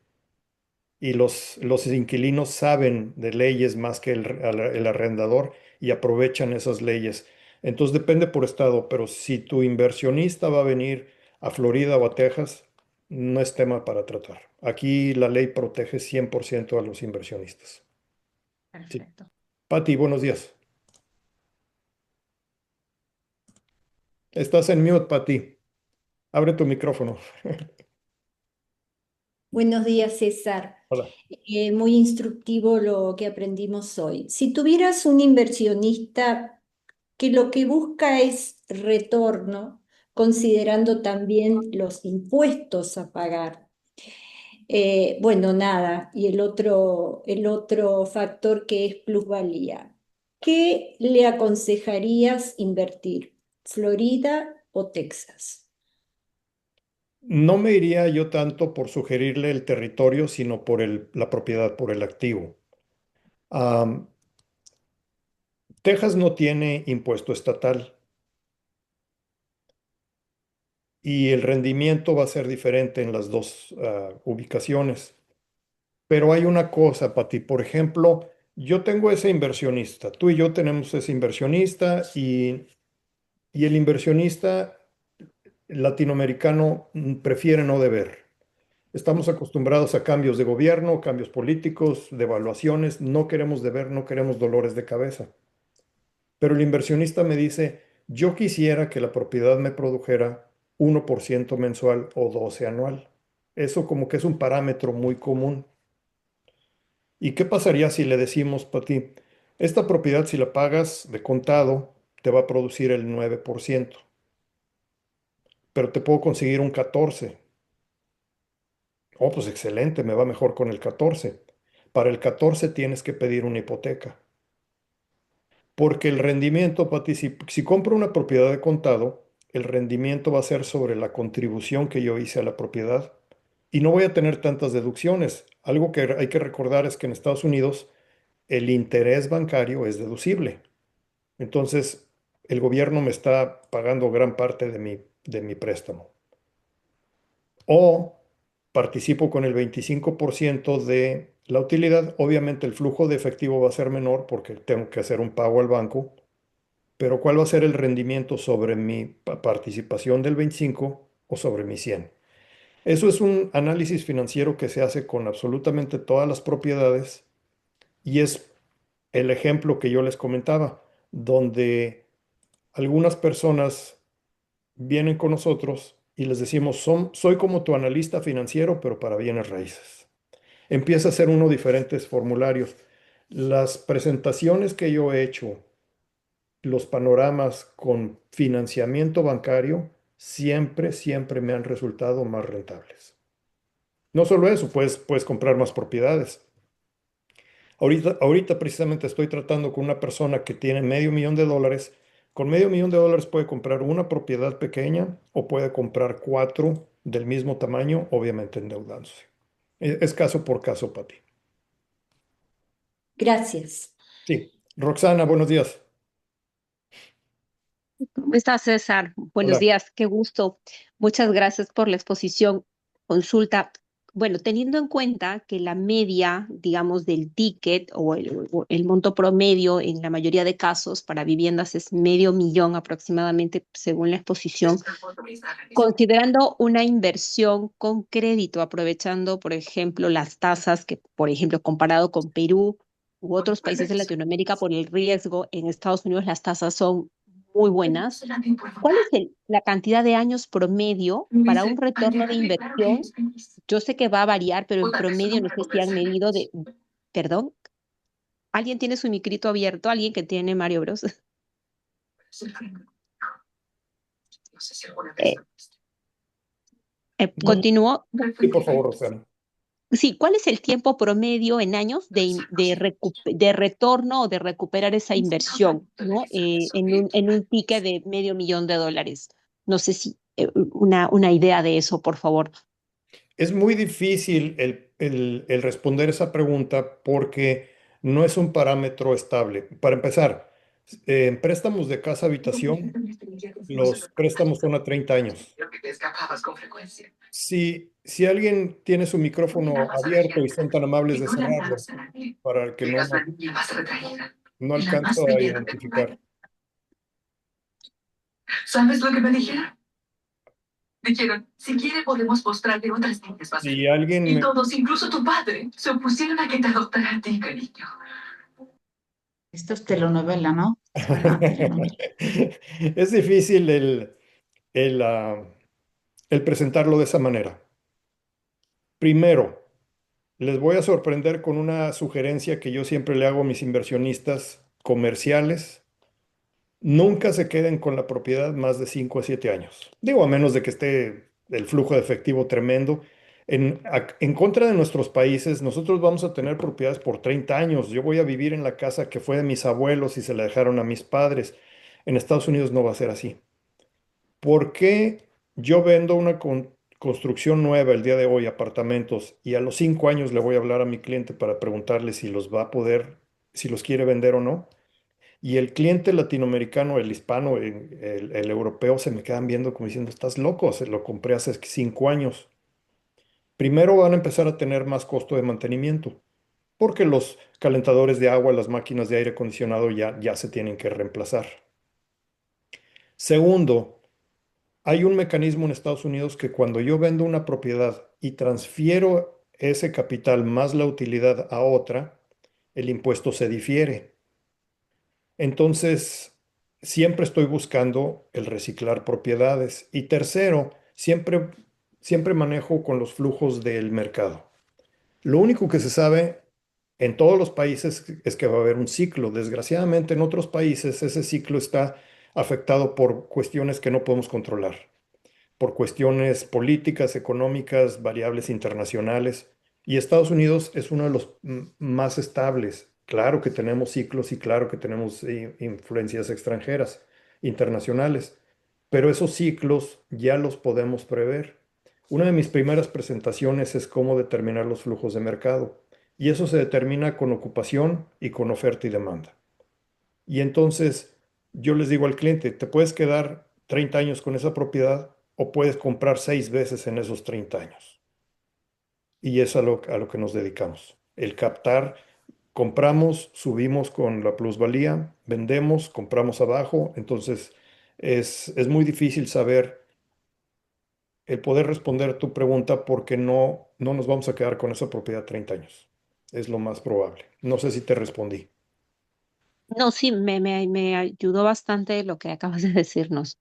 Y los inquilinos saben de leyes más que el arrendador y aprovechan esas leyes. Entonces depende por estado, pero si tu inversionista va a venir a Florida o a Texas, no es tema para tratar. Aquí la ley protege 100% a los inversionistas. Sí. Perfecto. Pati, buenos días. Estás en mute, Pati. Abre tu micrófono. Buenos días, César. Hola. Muy instructivo lo que aprendimos hoy. Si tuvieras un inversionista que lo que busca es retorno, considerando también los impuestos a pagar, Bueno, nada, y el otro factor que es plusvalía. ¿Qué le aconsejarías invertir? ¿Florida o Texas? No me iría yo tanto por sugerirle el territorio, sino por la propiedad, por el activo. Am, Texas no tiene impuesto estatal y el rendimiento va a ser diferente en las dos ubicaciones. Pero hay una cosa, Pati, por ejemplo, yo tengo ese inversionista, tú y yo tenemos ese inversionista y el inversionista latinoamericano prefiere no deber. Estamos acostumbrados a cambios de gobierno, cambios políticos, devaluaciones, no queremos deber, no queremos dolores de cabeza. Pero el inversionista me dice, yo quisiera que la propiedad me produjera 1% mensual o 12 anual. Eso como que es un parámetro muy común. ¿Y qué pasaría si le decimos, Pati, esta propiedad si la pagas de contado te va a producir el 9%, pero te puedo conseguir un 14%? Oh, pues excelente, me va mejor con el 14. Para el 14 tienes que pedir una hipoteca, porque el rendimiento, Pati, si compro una propiedad de contado, el rendimiento va a ser sobre la contribución que yo hice a la propiedad y no voy a tener tantas deducciones. Algo que hay que recordar es que en Estados Unidos el interés bancario es deducible. Entonces, el gobierno me está pagando gran parte de mi préstamo. O participo con el 25% de la utilidad. Obviamente el flujo de efectivo va a ser menor porque tengo que hacer un pago al banco, pero ¿cuál va a ser el rendimiento sobre mi participación del 25 o sobre mi 100? Eso es un análisis financiero que se hace con absolutamente todas las propiedades y es el ejemplo que yo les comentaba, donde algunas personas vienen con nosotros y les decimos, soy como tu analista financiero, pero para bienes raíces. Empieza a hacer uno diferentes formularios. Las presentaciones que yo he hecho, los panoramas con financiamiento bancario, siempre me han resultado más rentables. No solo eso, puedes comprar más propiedades. Ahorita precisamente estoy tratando con una persona que tiene $500,000. Con $500,000 puede comprar una propiedad pequeña o puede comprar cuatro del mismo tamaño, obviamente endeudándose. Es caso por caso, Pati. Gracias. Sí. Roxana, buenos días. ¿Cómo estás, César? Buenos Hola. días, qué gusto. Muchas gracias por la exposición. Consulta. Bueno, teniendo en cuenta que la media, digamos, del ticket o el monto promedio en la mayoría de casos para viviendas es 500,000 aproximadamente, según la exposición, considerando una inversión con crédito, aprovechando, por ejemplo, las tasas que, por ejemplo, comparado con Perú u otros países de Latinoamérica por el riesgo, en Estados Unidos las tasas son muy buenas. ¿Cuál es la cantidad de años promedio para un retorno de inversión? Yo sé que va a variar, pero en promedio no sé si han medido de, perdón, ¿alguien tiene su micrito abierto? ¿Alguien que tiene Mario Bros? Eh, No, continúo. sí, por favor, Roxana. Sí, ¿cuál es el tiempo promedio en años de retorno o de recuperar esa inversión, ¿no? En un ticket de $500,000. No sé si una idea de eso, por favor. Es muy difícil el responder esa pregunta porque no es un parámetro estable. Para empezar, en préstamos de casa habitación, los préstamos son a 30 años. Si alguien tiene su micrófono abierto y son tan amables de cerrarlo para que no alcanzo a identificar. ¿Sabes lo que me dijeron? Dijeron, si quiere podemos mostrarle otras niñas más Si allá. alguien Y me... todos, incluso tu padre, se opusieron a que te adoptara a ti, cariño. Esto es telenovela, ¿no? Es verdad, telenovela. Es difícil el presentarlo de esa manera. Primero, les voy a sorprender con una sugerencia que yo siempre le hago a mis inversionistas comerciales. Nunca se queden con la propiedad más de 5 a 7 años. Digo, a menos de que esté el flujo de efectivo tremendo. En contra de nuestros países, nosotros vamos a tener propiedades por 30 años. Yo voy a vivir en la casa que fue de mis abuelos y se la dejaron a mis padres. En Estados Unidos no va a ser así. ¿Por qué yo vendo una construcción nueva el día de hoy, apartamentos, y a los 5 años le voy a hablar a mi cliente para preguntarle si los va a poder, si los quiere vender o no? Y el cliente latinoamericano, el hispano, el europeo se me quedan viendo como diciendo, estás loco, se lo compré hace 5 años. Primero van a empezar a tener más costo de mantenimiento, porque los calentadores de agua, las máquinas de aire acondicionado ya se tienen que reemplazar. Segundo, hay un mecanismo en Estados Unidos que cuando yo vendo una propiedad y transfiero ese capital más la utilidad a otra, el impuesto se difiere. Entonces, siempre estoy buscando el reciclar propiedades. Y tercero, siempre manejo con los flujos del mercado. Lo único que se sabe en todos los países es que va a haber un ciclo. Desgraciadamente, en otros países ese ciclo está afectado por cuestiones que no podemos controlar, por cuestiones políticas, económicas, variables internacionales. Y Estados Unidos es uno de los más estables. Claro que tenemos ciclos y claro que tenemos influencias extranjeras, internacionales, pero esos ciclos ya los podemos prever. Una de mis primeras presentaciones es cómo determinar los flujos de mercado. Y eso se determina con ocupación y con oferta y demanda. Y entonces yo les digo al cliente, te puedes quedar 30 años con esa propiedad o puedes comprar 6 veces en esos 30 años. Y es a lo que nos dedicamos. El captar, compramos, subimos con la plusvalía, vendemos, compramos abajo. Entonces es muy difícil saber el poder responder a tu pregunta porque no nos vamos a quedar con esa propiedad 30 años. Es lo más probable. No sé si te respondí. No, sí, me ayudó bastante lo que acabas de decirnos.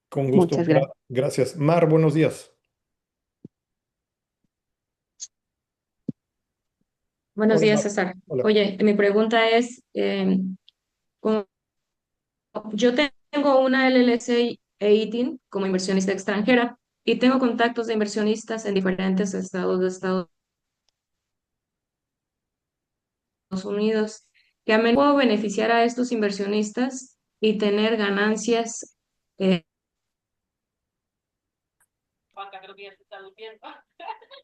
Con gusto. Muchas gracias. Gracias. Mar, buenos días. Buenos Hola, días, Mar. César. Hola. Oye, mi pregunta es, como yo tengo una LLC 18 como inversionista extranjera y tengo contactos de inversionistas en diferentes estados de Estados Unidos, que a menudo puedo beneficiar a estos inversionistas y tener ganancias. eh,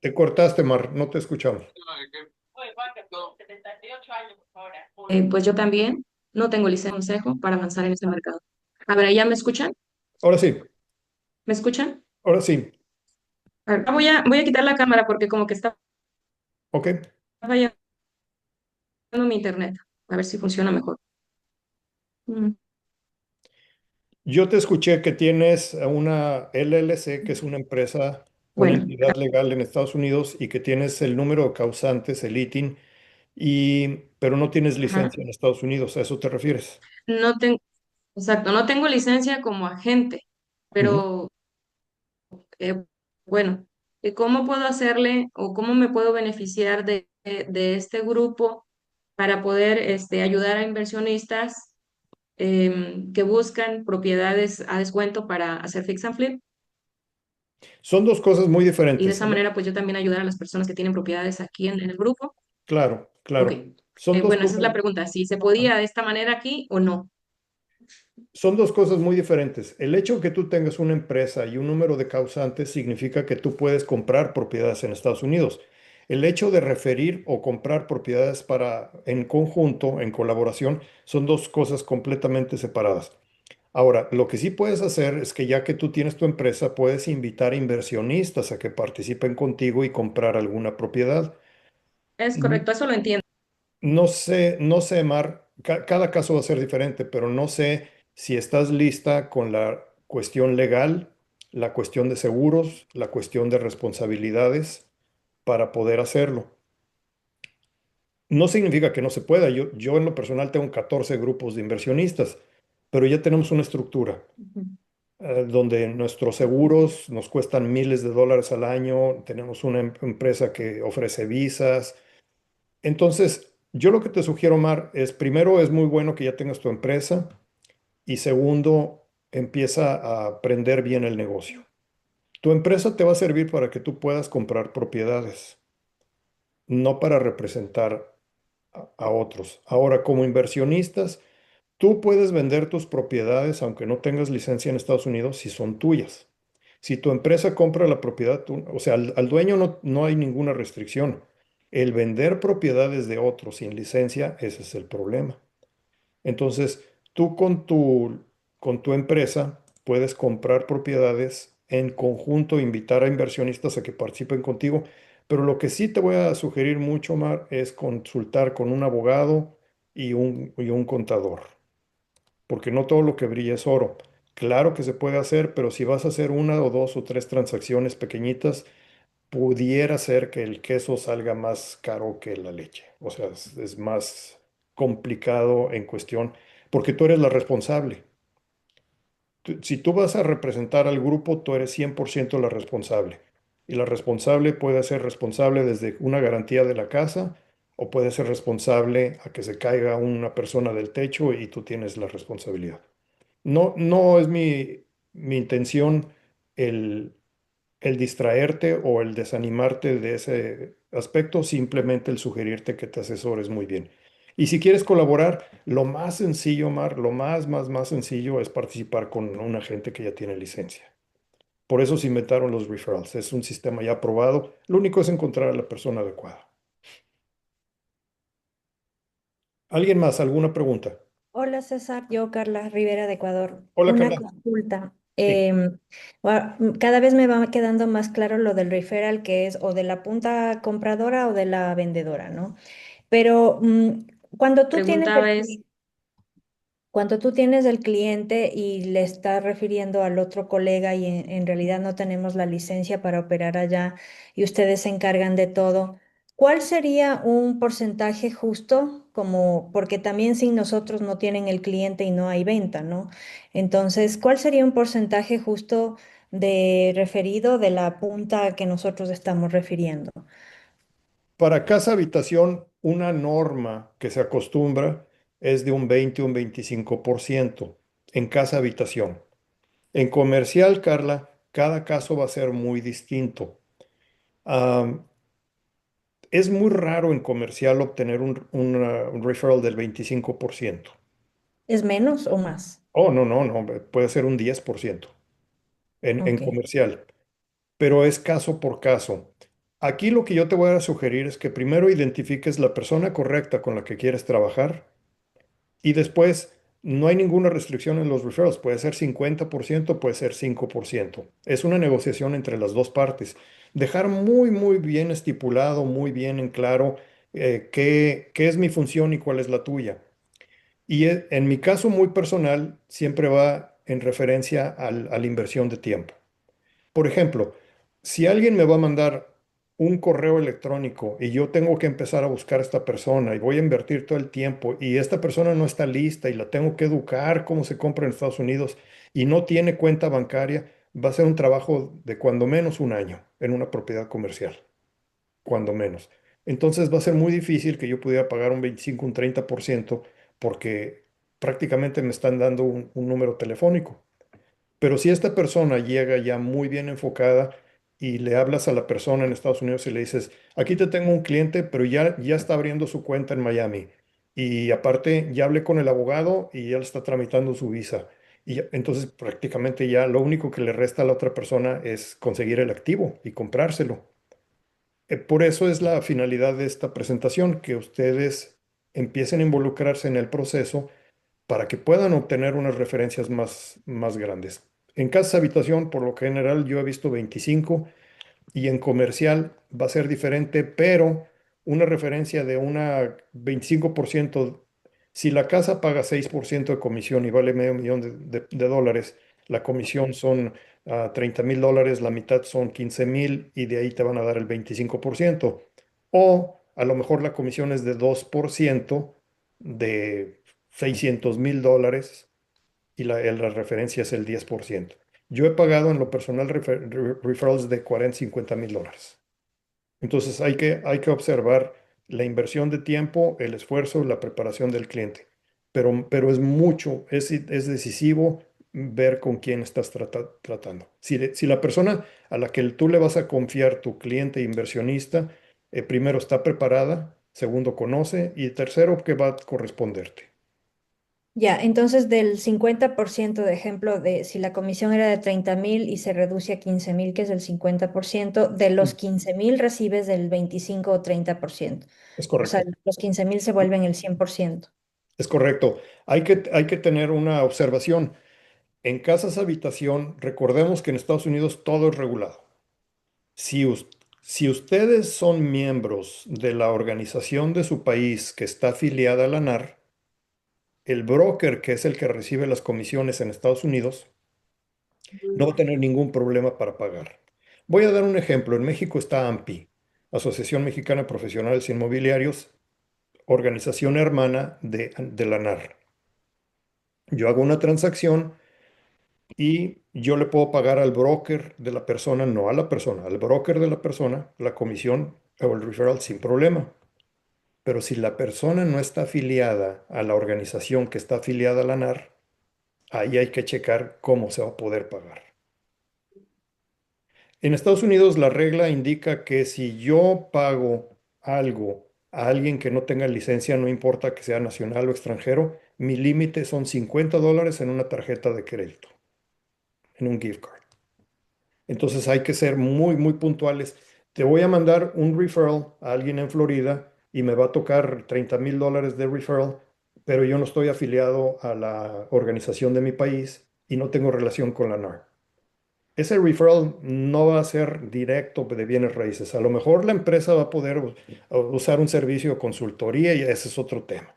Te cortaste, Mar, no te escuchamos. pues yo también no tengo licencia de consejo para avanzar en este mercado. A ver, ¿ya me escuchan? Ahora sí, ¿Me escuchan? ahora sí. A ver, voy a quitar la cámara porque como que está Ok. fallando mi internet. A ver si funciona mejor. Mm, Yo te escuché que tienes una LLC, que es una empresa, una Bueno, entidad legal en Estados Unidos y que tienes el número de causantes, el ITIN, pero no tienes ajá. licencia en Estados Unidos. ¿A eso te refieres? No tengo, exacto, no tengo licencia como agente, Ujú. pero eh, bueno, ¿cómo puedo hacerle o cómo me puedo beneficiar de este grupo para poder ayudar a inversionistas que buscan propiedades a descuento para hacer fix and flip? Son dos cosas muy Y de diferentes. esa manera, pues yo también ayudar a las personas que tienen propiedades aquí en el grupo. Claro, Ok. claro. Son dos Bueno, esa es cosas. la pregunta, si se podía de esta manera aquí o no. Son dos cosas muy diferentes. El hecho de que tú tengas una empresa y un número de causantes significa que tú puedes comprar propiedades en Estados Unidos. El hecho de referir o comprar propiedades en conjunto, en colaboración, son dos cosas completamente separadas. Ahora, lo que sí puedes hacer es que ya que tú tienes tu empresa, puedes invitar inversionistas a que participen contigo y comprar alguna propiedad. Es correcto, eso lo entiendo. No sé, Mar, cada caso va a ser diferente, pero no sé si estás lista con la cuestión legal, la cuestión de seguros, la cuestión de responsabilidades para poder hacerlo. No significa que no se pueda. Yo en lo personal tengo 14 grupos de inversionistas, pero ya tenemos una estructura Ujú. donde nuestros seguros nos cuestan miles de dólares al año, tenemos una empresa que ofrece visas. Entonces, yo lo que te sugiero, Mar, es primero es muy bueno que ya tengas tu empresa y segundo, empieza a aprender bien el negocio. Tu empresa te va a servir para que tú puedas comprar propiedades, no para representar a otros. Ahora, como inversionistas, tú puedes vender tus propiedades aunque no tengas licencia en Estados Unidos si son tuyas. Si tu empresa compra la propiedad, o sea, al dueño no hay ninguna restricción. El vender propiedades de otros sin licencia, ese es el problema. Entonces, tú con tu empresa puedes comprar propiedades en conjunto, invitar a inversionistas a que participen contigo, pero lo que sí te voy a sugerir mucho, Mar, es consultar con un abogado y un contador, porque no todo lo que brilla es oro. Claro que se puede hacer, pero si vas a hacer una o dos o tres transacciones pequeñitas, pudiera ser que el queso salga más caro que la leche. O sea, es más complicado en cuestión, porque tú eres la responsable. Si tú vas a representar al grupo, tú eres 100% la responsable. Y la responsable puede ser responsable desde una garantía de la casa o puede ser responsable a que se caiga una persona del techo y tú tienes la responsabilidad. No, no es mi intención el el distraerte o el desanimarte de ese aspecto, simplemente el sugerirte que te asesores muy bien. Y si quieres colaborar, lo más sencillo, Mar, lo más sencillo es participar con un agente que ya tiene licencia. Por eso se inventaron los referrals. Es un sistema ya aprobado. Lo único es encontrar a la persona adecuada. ¿Alguien más? ¿Alguna pregunta? Hola César, yo Carla Rivera de Ecuador. Hola, Una Carla. consulta. Sí. Cada vez me va quedando más claro lo del referral, que es o de la punta compradora o de la vendedora, ¿no? Pero cuando tú tienes Preguntaba es, cuando tú tienes el cliente y le estás refiriendo al otro colega y en realidad no tenemos la licencia para operar allá y ustedes se encargan de todo, ¿cuál sería un porcentaje justo? Como, porque también sin nosotros no tienen el cliente y no hay venta, ¿no? Entonces, ¿cuál sería un porcentaje justo de referido de la punta que nosotros estamos refiriendo? Para casa habitación, una norma que se acostumbra es de un 20 o un 25% en casa habitación. En comercial, Carla, cada caso va a ser muy distinto. Am, es muy raro en comercial obtener un referral del 25%. ¿Es menos o más? Oh, no, no, no, puede ser un 10% en Ok. comercial, pero es caso por caso. Aquí lo que yo te voy a sugerir es que primero identifiques la persona correcta con la que quieres trabajar. Y después, no hay ninguna restricción en los referrals. Puede ser 50%, puede ser 5%. Es una negociación entre las dos partes. Dejar muy bien estipulado, muy bien en claro qué es mi función y cuál es la tuya. Y en mi caso muy personal, siempre va en referencia a la inversión de tiempo. Por ejemplo, si alguien me va a mandar un correo electrónico y yo tengo que empezar a buscar a esta persona y voy a invertir todo el tiempo y esta persona no está lista y la tengo que educar cómo se compra en Estados Unidos y no tiene cuenta bancaria, va a ser un trabajo de cuando menos un año en una propiedad comercial, cuando menos. Entonces va a ser muy difícil que yo pudiera pagar un 25, un 30% porque prácticamente me están dando un número telefónico. Pero si esta persona llega ya muy bien enfocada y le hablas a la persona en Estados Unidos y le dices, aquí te tengo un cliente, pero ya está abriendo su cuenta en Miami. Y aparte, ya hablé con el abogado y ya le está tramitando su visa. Entonces prácticamente ya lo único que le resta a la otra persona es conseguir el activo y comprárselo. Por eso es la finalidad de esta presentación, que ustedes empiecen a involucrarse en el proceso para que puedan obtener unas referencias más grandes. En casa habitación, por lo general, yo he visto 25 y en comercial va a ser diferente, pero una referencia de una 25%, si la casa paga 6% de comisión y vale medio millón de dólares, la comisión son $30,000, la mitad son 15,000 y de ahí te van a dar el 25%. O a lo mejor la comisión es de 2% de $600,000 y la referencia es el 10%. Yo he pagado en lo personal referrals de 40, $50,000. Entonces hay que observar la inversión de tiempo, el esfuerzo, la preparación del cliente. Pero es mucho, es decisivo ver con quién estás tratando. Si la persona a la que tú le vas a confiar, tu cliente inversionista, primero está preparada, segundo conoce y tercero que va a corresponderte. Ya, entonces del 50% de ejemplo de si la comisión era de 30,000 y se reduce a 15,000, que es el 50%, de los 15,000 recibes del 25 o 30%. Es O sea, correcto. los 15,000 se vuelven el 100%. Es correcto. Hay que tener una observación. En casas habitación, recordemos que en Estados Unidos todo es regulado. Si, us- si ustedes son miembros de la organización de su país que está afiliada a la NAR, el broker, que es el que recibe las comisiones en Estados Unidos, no va a tener ningún problema para pagar. Voy a dar un ejemplo. En México está AMPI, Asociación Mexicana de Profesionales Inmobiliarios, organización hermana de la NAR. Yo hago una transacción y yo le puedo pagar al broker de la persona, no a la persona, al broker de la persona, la comisión o el referral sin problema. Pero si la persona no está afiliada a la organización que está afiliada a la NAR, ahí hay que checar cómo se va a poder pagar. En Estados Unidos la regla indica que si yo pago algo a alguien que no tenga licencia, no importa que sea nacional o extranjero, mi límite son $50 en una tarjeta de crédito, en un gift card. Entonces hay que ser muy, muy puntuales. Te voy a mandar un referral a alguien en Florida y me va a tocar $30,000 de referral, pero yo no estoy afiliado a la organización de mi país y no tengo relación con la NAR. Ese referral no va a ser directo de bienes raíces. A lo mejor la empresa va a poder usar un servicio de consultoría y ese es otro tema,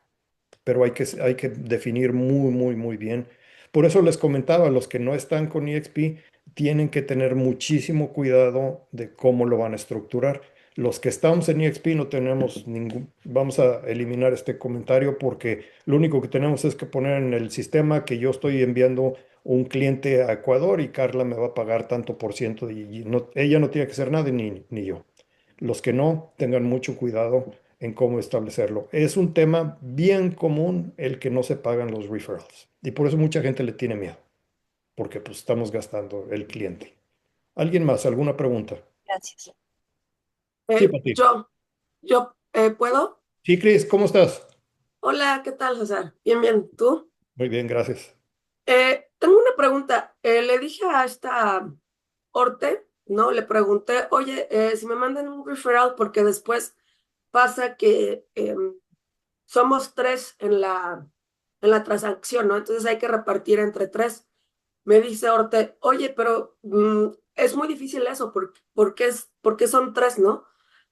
pero hay que definir muy, muy, muy bien. Por eso les comentaba, los que no están con EXP tienen que tener muchísimo cuidado de cómo lo van a estructurar. Los que estamos en EXP no tenemos vamos a eliminar este comentario porque lo único que tenemos es que poner en el sistema que yo estoy enviando un cliente a Ecuador y Carla me va a pagar tanto por ciento y ella no tiene que hacer nada ni yo. Los que no, tengan mucho cuidado en cómo establecerlo. Es un tema bien común el que no se pagan los referrals y por eso mucha gente le tiene miedo, porque pues estamos gastando el cliente. ¿Alguien más? ¿Alguna pregunta? Gracias. Sí, Eh, Pati. yo, ¿puedo? Sí, Cris, ¿cómo estás? Hola, ¿qué tal, César? Bien, bien, ¿tú? Muy bien, gracias. Tengo una pregunta. Le dije a esta Orte, ¿no? Le pregunté, oye, si me mandan un referral, porque después pasa que somos tres en la transacción, ¿no? Entonces hay que repartir entre tres. Me dice Orte, oye, pero es muy difícil eso, porque son tres, ¿no? O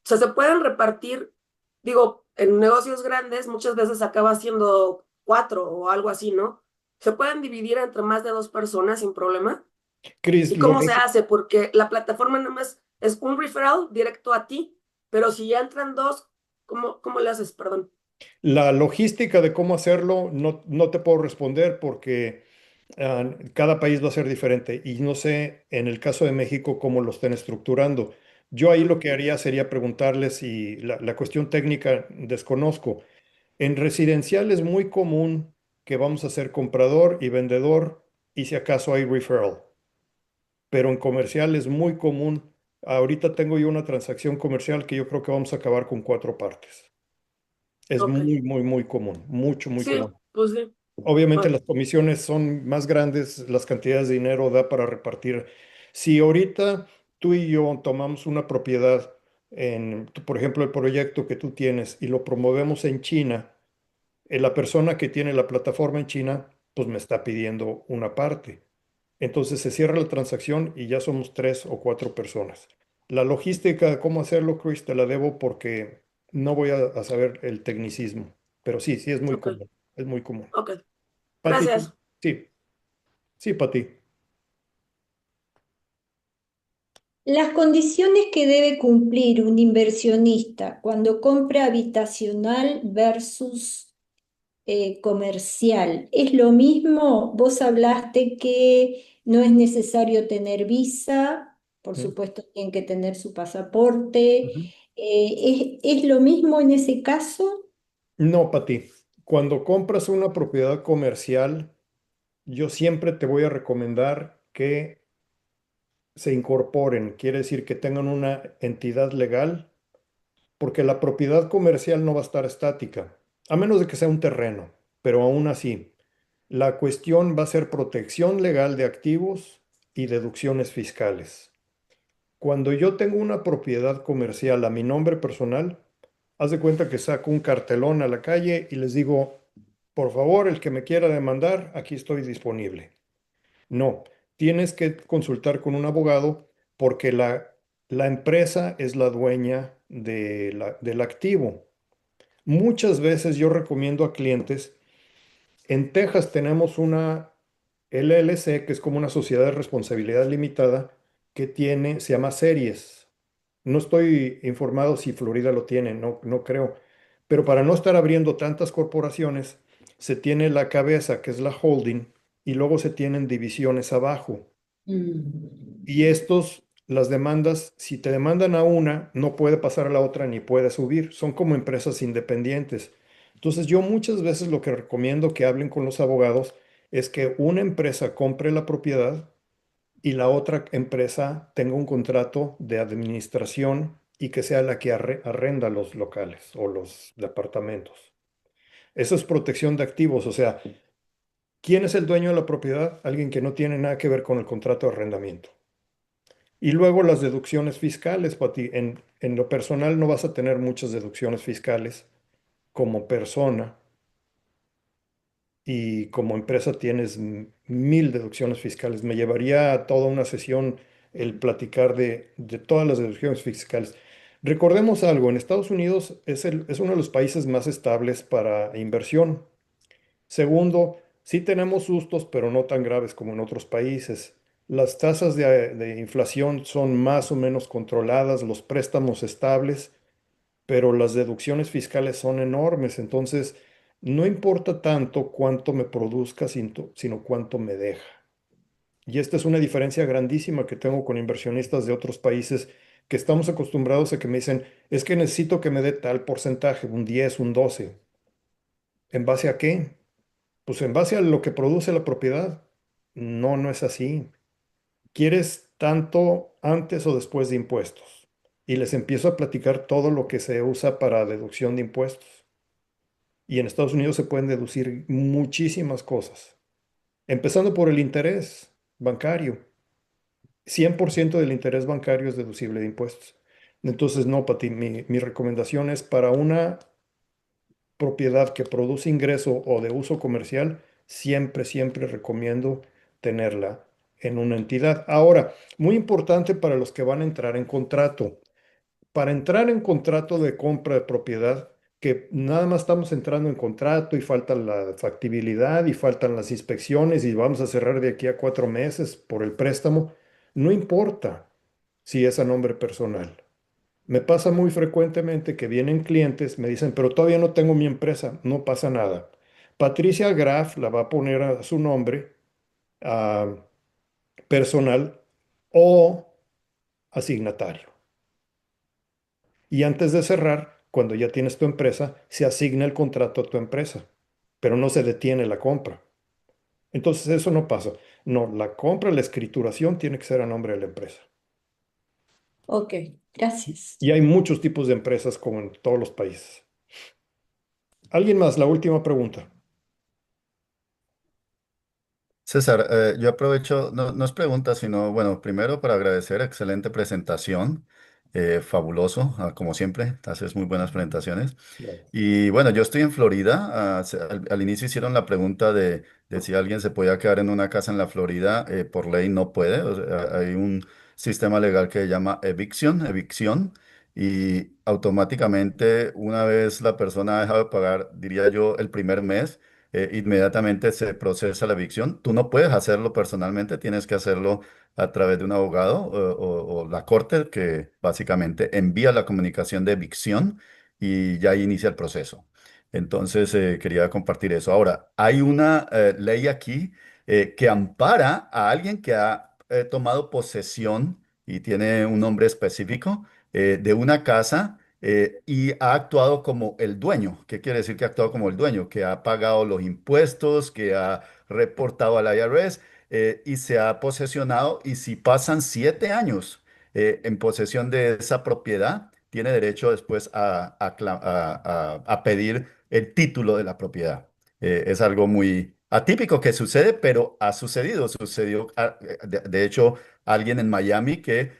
sea, se pueden repartir, digo, en negocios grandes muchas veces acaba siendo cuatro o algo así, ¿no? Se pueden dividir entre más de dos personas sin problema. Cris, ¿Y cómo se hace? Porque la plataforma nada más es un referral directo a ti, pero si ya entran dos, ¿cómo le haces? Perdón. la logística de cómo hacerlo no te puedo responder porque cada país va a ser diferente y no sé en el caso de México cómo lo estén estructurando. Yo ahí lo que haría sería preguntarles y la cuestión técnica desconozco. En residencial es muy común que vamos a ser comprador y vendedor y si acaso hay referral, pero en comercial es muy común. Ahorita tengo yo una transacción comercial que yo creo que vamos a acabar con 4 partes. Es Ok. muy, muy, muy común, mucho, muy Sí, común. pues sí. Obviamente Bueno, las comisiones son más grandes, las cantidades de dinero da para repartir. Si ahorita tú y yo tomamos una propiedad por ejemplo, el proyecto que tú tienes y lo promovemos en China, la persona que tiene la plataforma en China, pues me está pidiendo una parte. Entonces se cierra la transacción y ya somos 3 o 4 personas. La logística de cómo hacerlo, Chris, te la debo porque no voy a saber el tecnicismo, pero sí, sí es muy ok, común, es muy común. ok. Pati, Gracias. sí, sí, Pati. Las condiciones que debe cumplir un inversionista cuando compra habitacional versus comercial, ¿es lo mismo? Vos hablaste que no es necesario tener visa, por Mm, supuesto tienen que tener su pasaporte. ujú. ¿Es lo mismo en ese caso? No, Pati. Cuando compras una propiedad comercial, yo siempre te voy a recomendar que se incorporen, quiere decir que tengan una entidad legal, porque la propiedad comercial no va a estar estática, a menos de que sea un terreno, pero aún así, la cuestión va a ser protección legal de activos y deducciones fiscales. Cuando yo tengo una propiedad comercial a mi nombre personal, haz de cuenta que saco un cartelón a la calle y les digo, por favor, el que me quiera demandar, aquí estoy disponible. No, tienes que consultar con un abogado porque la empresa es la dueña del activo. Muchas veces yo recomiendo a clientes, en Texas tenemos una LLC, que es como una sociedad de responsabilidad limitada, que tiene, se llama Series. No estoy informado si Florida lo tiene, no, no creo. Pero para no estar abriendo tantas corporaciones, se tiene la cabeza, que es la holding, y luego se tienen divisiones abajo. Y estos, las demandas, si te demandan a una, no puede pasar a la otra ni puede subir. Son como empresas independientes. Entonces yo muchas veces lo que recomiendo que hablen con los abogados es que una empresa compre la propiedad y la otra empresa tenga un contrato de administración y que sea la que arrenda los locales o los departamentos. Eso es protección de activos, o sea, ¿quién es el dueño de la propiedad? Alguien que no tiene nada que ver con el contrato de arrendamiento. Y luego las deducciones fiscales, Pati. En lo personal no vas a tener muchas deducciones fiscales como persona y como empresa tienes 1000 deducciones fiscales. Me llevaría toda una sesión el platicar de todas las deducciones fiscales. Recordemos algo, en Estados Unidos es uno de los países más estables para inversión. Segundo, sí tenemos sustos, pero no tan graves como en otros países. Las tasas de inflación son más o menos controladas, los préstamos estables, pero las deducciones fiscales son enormes. Entonces, no importa tanto cuánto me produzca, sino cuánto me deja. Y esta es una diferencia grandísima que tengo con inversionistas de otros países que estamos acostumbrados a que me dicen, es que necesito que me dé tal porcentaje, un 10, un 12. ¿En base a qué? Pues en base a lo que produce la propiedad. No, no es así. ¿Quieres tanto antes o después de impuestos? Y les empiezo a platicar todo lo que se usa para deducción de impuestos. Y en Estados Unidos se pueden deducir muchísimas cosas, empezando por el interés bancario. 100% del interés bancario es deducible de impuestos. Entonces, no, Pati, mi recomendación es para una propiedad que produce ingreso o de uso comercial, siempre, siempre recomiendo tenerla en una entidad. Ahora, muy importante para los que van a entrar en contrato. Para entrar en contrato de compra de propiedad, que nada más estamos entrando en contrato y falta la factibilidad y faltan las inspecciones y vamos a cerrar de aquí a 4 meses por el préstamo, no importa si es a nombre personal. Me pasa muy frecuentemente que vienen clientes, me dicen, pero todavía no tengo mi empresa, no pasa nada. Patricia Graf la va a poner a su nombre ah, personal o asignatario. Y antes de cerrar, cuando ya tienes tu empresa, se asigna el contrato a tu empresa, pero no se detiene la compra. Entonces eso no pasa. No, la compra, la escrituración tiene que ser a nombre de la empresa. Ok, gracias. Y hay muchos tipos de empresas como en todos los países. ¿Alguien más? La última pregunta. César, yo aprovecho, no, no es pregunta, sino, bueno, primero para agradecer, excelente presentación, fabuloso, como siempre, haces muy buenas presentaciones. Gracias. Y bueno, yo estoy en Florida, al inicio hicieron la pregunta de si alguien se podía quedar en una casa en la Florida, por ley no puede, o sea, hay un sistema legal que se llama evicción, y automáticamente una vez la persona ha dejado de pagar, diría yo, el primer mes, inmediatamente se procesa la evicción. Tú no puedes hacerlo personalmente, tienes que hacerlo a través de un abogado o la corte que básicamente envía la comunicación de evicción y ya ahí inicia el proceso. Entonces, quería compartir eso. Ahora, hay una ley aquí que ampara a alguien que ha tomado posesión y tiene un nombre específico de una casa y ha actuado como el dueño. ¿Qué quiere decir que ha actuado como el dueño? Que ha pagado los impuestos, que ha reportado al IRS y se ha posesionado. Y si pasan 7 años en posesión de esa propiedad, tiene derecho después a pedir el título de la propiedad. Es algo muy atípico que sucede, pero ha sucedido. Sucedió, de hecho, alguien en Miami que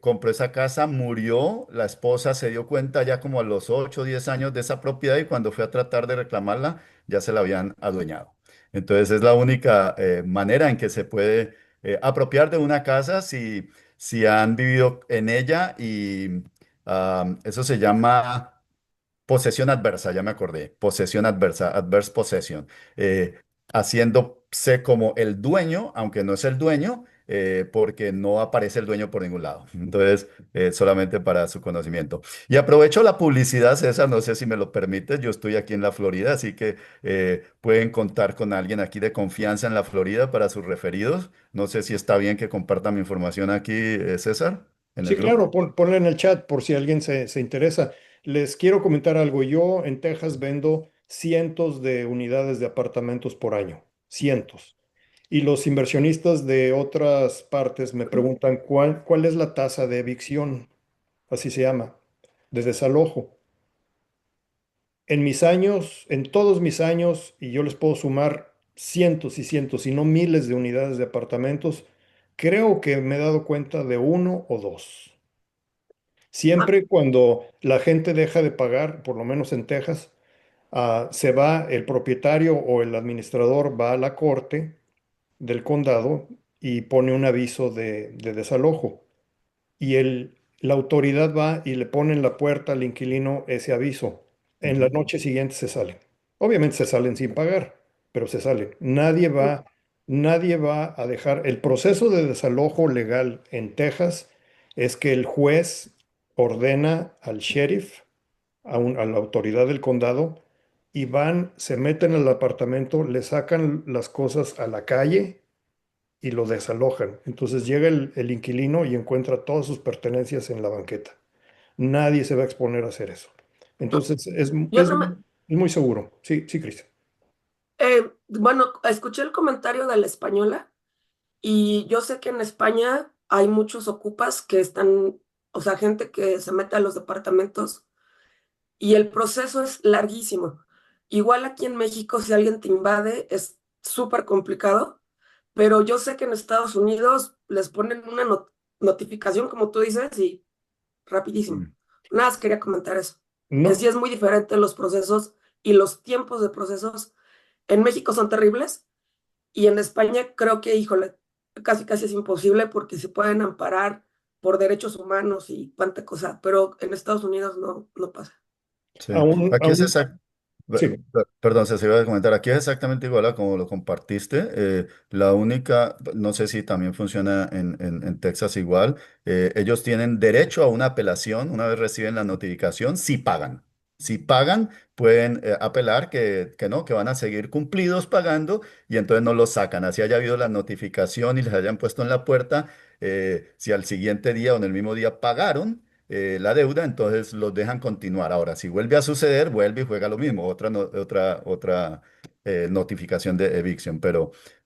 compró esa casa, murió, la esposa se dio cuenta ya como a los 8 o 10 años de esa propiedad y cuando fue a tratar de reclamarla, ya se la habían adueñado. Entonces es la única manera en que se puede apropiar de una casa si han vivido en ella y eso se llama posesión adversa, ya me acordé. Posesión adversa, adverse possession. eh, Haciéndose como el dueño, aunque no es el dueño, porque no aparece el dueño por ningún lado. Entonces, solamente para su conocimiento. Y aprovecho la publicidad, César, no sé si me lo permites. Yo estoy aquí en la Florida, así que pueden contar con alguien aquí de confianza en la Florida para sus referidos. No sé si está bien que comparta mi información aquí, César, en el Sí, grupo. claro, ponle en el chat por si alguien se interesa. Les quiero comentar algo. Yo en Texas vendo cientos de unidades de apartamentos por año, cientos. Y los inversionistas de otras partes me preguntan cuál es la tasa de evicción, así se llama, de desalojo. En mis años, en todos mis años, y yo les puedo sumar cientos y cientos, y no miles de unidades de apartamentos, creo que me he dado cuenta de uno o dos. Siempre cuando la gente deja de pagar, por lo menos en Texas, se va el propietario o el administrador va a la corte del condado y pone un aviso de desalojo. Y la autoridad va y le pone en la puerta al inquilino ese aviso. En la Ujú, noche siguiente se salen. Obviamente se salen sin pagar, pero se salen. Nadie va a dejar. El proceso de desalojo legal en Texas es que el juez ordena al sheriff, a la autoridad del condado, y van, se meten al apartamento, le sacan las cosas a la calle y lo desalojan. Entonces llega el inquilino y encuentra todas sus pertenencias en la banqueta. Nadie se va a exponer a hacer eso. Entonces Yo no me, es muy seguro. Sí, sí, Cristian. bueno, escuché el comentario de la española y yo sé que en España hay muchos ocupas que están, o sea, gente que se mete a los departamentos y el proceso es larguísimo. Igual aquí en México, si alguien te invade, es súper complicado, pero yo sé que en Estados Unidos les ponen una notificación, como tú dices, y rapidísimo. mm. Nada más quería comentar eso, que sí No, es muy diferente los procesos y los tiempos de procesos en México son terribles y en España creo que, híjole, casi casi es imposible porque se pueden amparar por derechos humanos y cuánta cosa, pero en Estados Unidos no pasa. Sí, aún, aquí es aún, exacto. sí. Perdón, se iba a comentar, aquí es exactamente igual a como lo compartiste. La única, no sé si también funciona en Texas igual. Ellos tienen derecho a una apelación una vez reciben la notificación, si pagan. Si pagan, pueden apelar que no, que van a seguir cumplidos pagando y entonces no los sacan. Así haya habido la notificación y les hayan puesto en la puerta, si al siguiente día o en el mismo día pagaron la deuda, entonces los dejan continuar. Ahora, si vuelve a suceder, vuelve y juega lo mismo, otra notificación de evicción,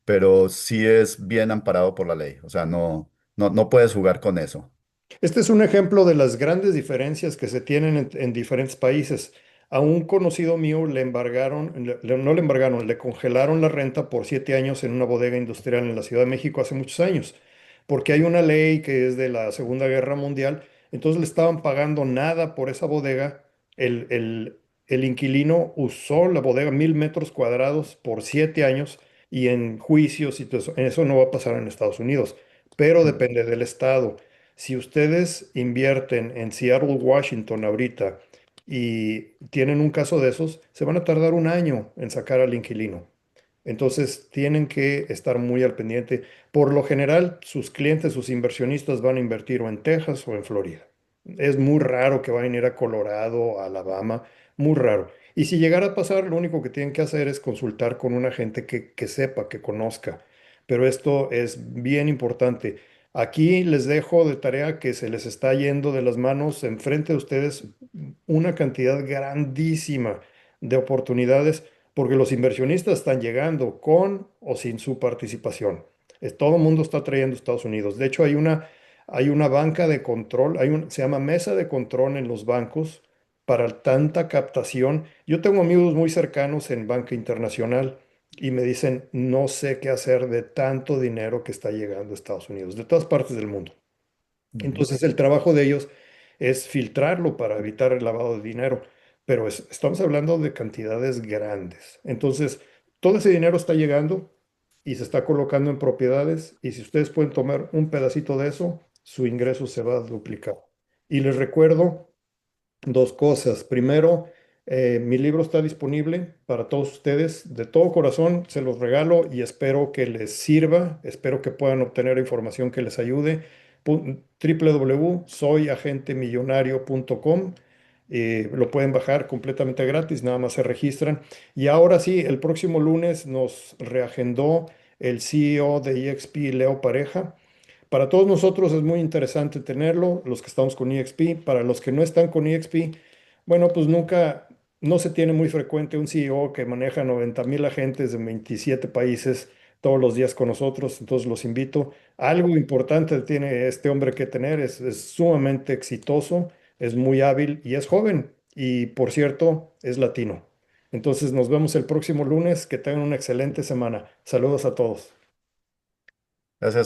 pero sí es bien amparado por la ley. O sea, no puedes jugar con eso. Este es un ejemplo de las grandes diferencias que se tienen en diferentes países. A un conocido mío le embargaron, no le embargaron, le congelaron la renta por 7 años en una bodega industrial en la Ciudad de México hace muchos años, porque hay una ley que es de la Segunda Guerra Mundial, entonces le estaban pagando nada por esa bodega. El inquilino usó la bodega 1.000 metros cuadrados por 7 años y en juicios y todo eso, eso no va a pasar en Estados Unidos, pero Mm, depende del estado. Si ustedes invierten en Seattle, Washington ahorita y tienen un caso de esos, se van a tardar un año en sacar al inquilino. Entonces tienen que estar muy al pendiente. Por lo general, sus clientes, sus inversionistas van a invertir o en Texas o en Florida. Es muy raro que vayan a ir a Colorado, a Alabama, muy raro. Y si llegara a pasar, lo único que tienen que hacer es consultar con un agente que sepa, que conozca. Pero esto es bien importante. Aquí les dejo de tarea que se les está yendo de las manos enfrente de ustedes una cantidad grandísima de oportunidades porque los inversionistas están llegando con o sin su participación. Todo el mundo está trayendo a Estados Unidos. De hecho, hay una banca de control, se llama mesa de control en los bancos para tanta captación. Yo tengo amigos muy cercanos en banca internacional y me dicen, no sé qué hacer de tanto dinero que está llegando a Estados Unidos, de todas partes del mundo. Ujú. Entonces el trabajo de ellos es filtrarlo para evitar el lavado de dinero, pero estamos hablando de cantidades grandes. Entonces, todo ese dinero está llegando y se está colocando en propiedades y si ustedes pueden tomar un pedacito de eso, su ingreso se va a duplicar. Y les recuerdo dos cosas. Primero, mi libro está disponible para todos ustedes. De todo corazón se los regalo y espero que les sirva. Espero que puedan obtener información que les ayude. www.soyagentemillonario.com. Lo pueden bajar completamente gratis, nada más se registran. Y ahora sí, el próximo lunes nos reagendó el CEO de EXP, Leo Pareja. Para todos nosotros es muy interesante tenerlo, los que estamos con EXP. Para los que no están con EXP, bueno, pues nunca, no se tiene muy frecuente un CEO que maneja 90,000 agentes de 27 países todos los días con nosotros. Entonces los invito. Algo importante tiene este hombre que tener, es sumamente exitoso, es muy hábil y es joven. Y por cierto, es latino. Entonces nos vemos el próximo lunes. Que tengan una excelente semana. Saludos a todos. Gracias.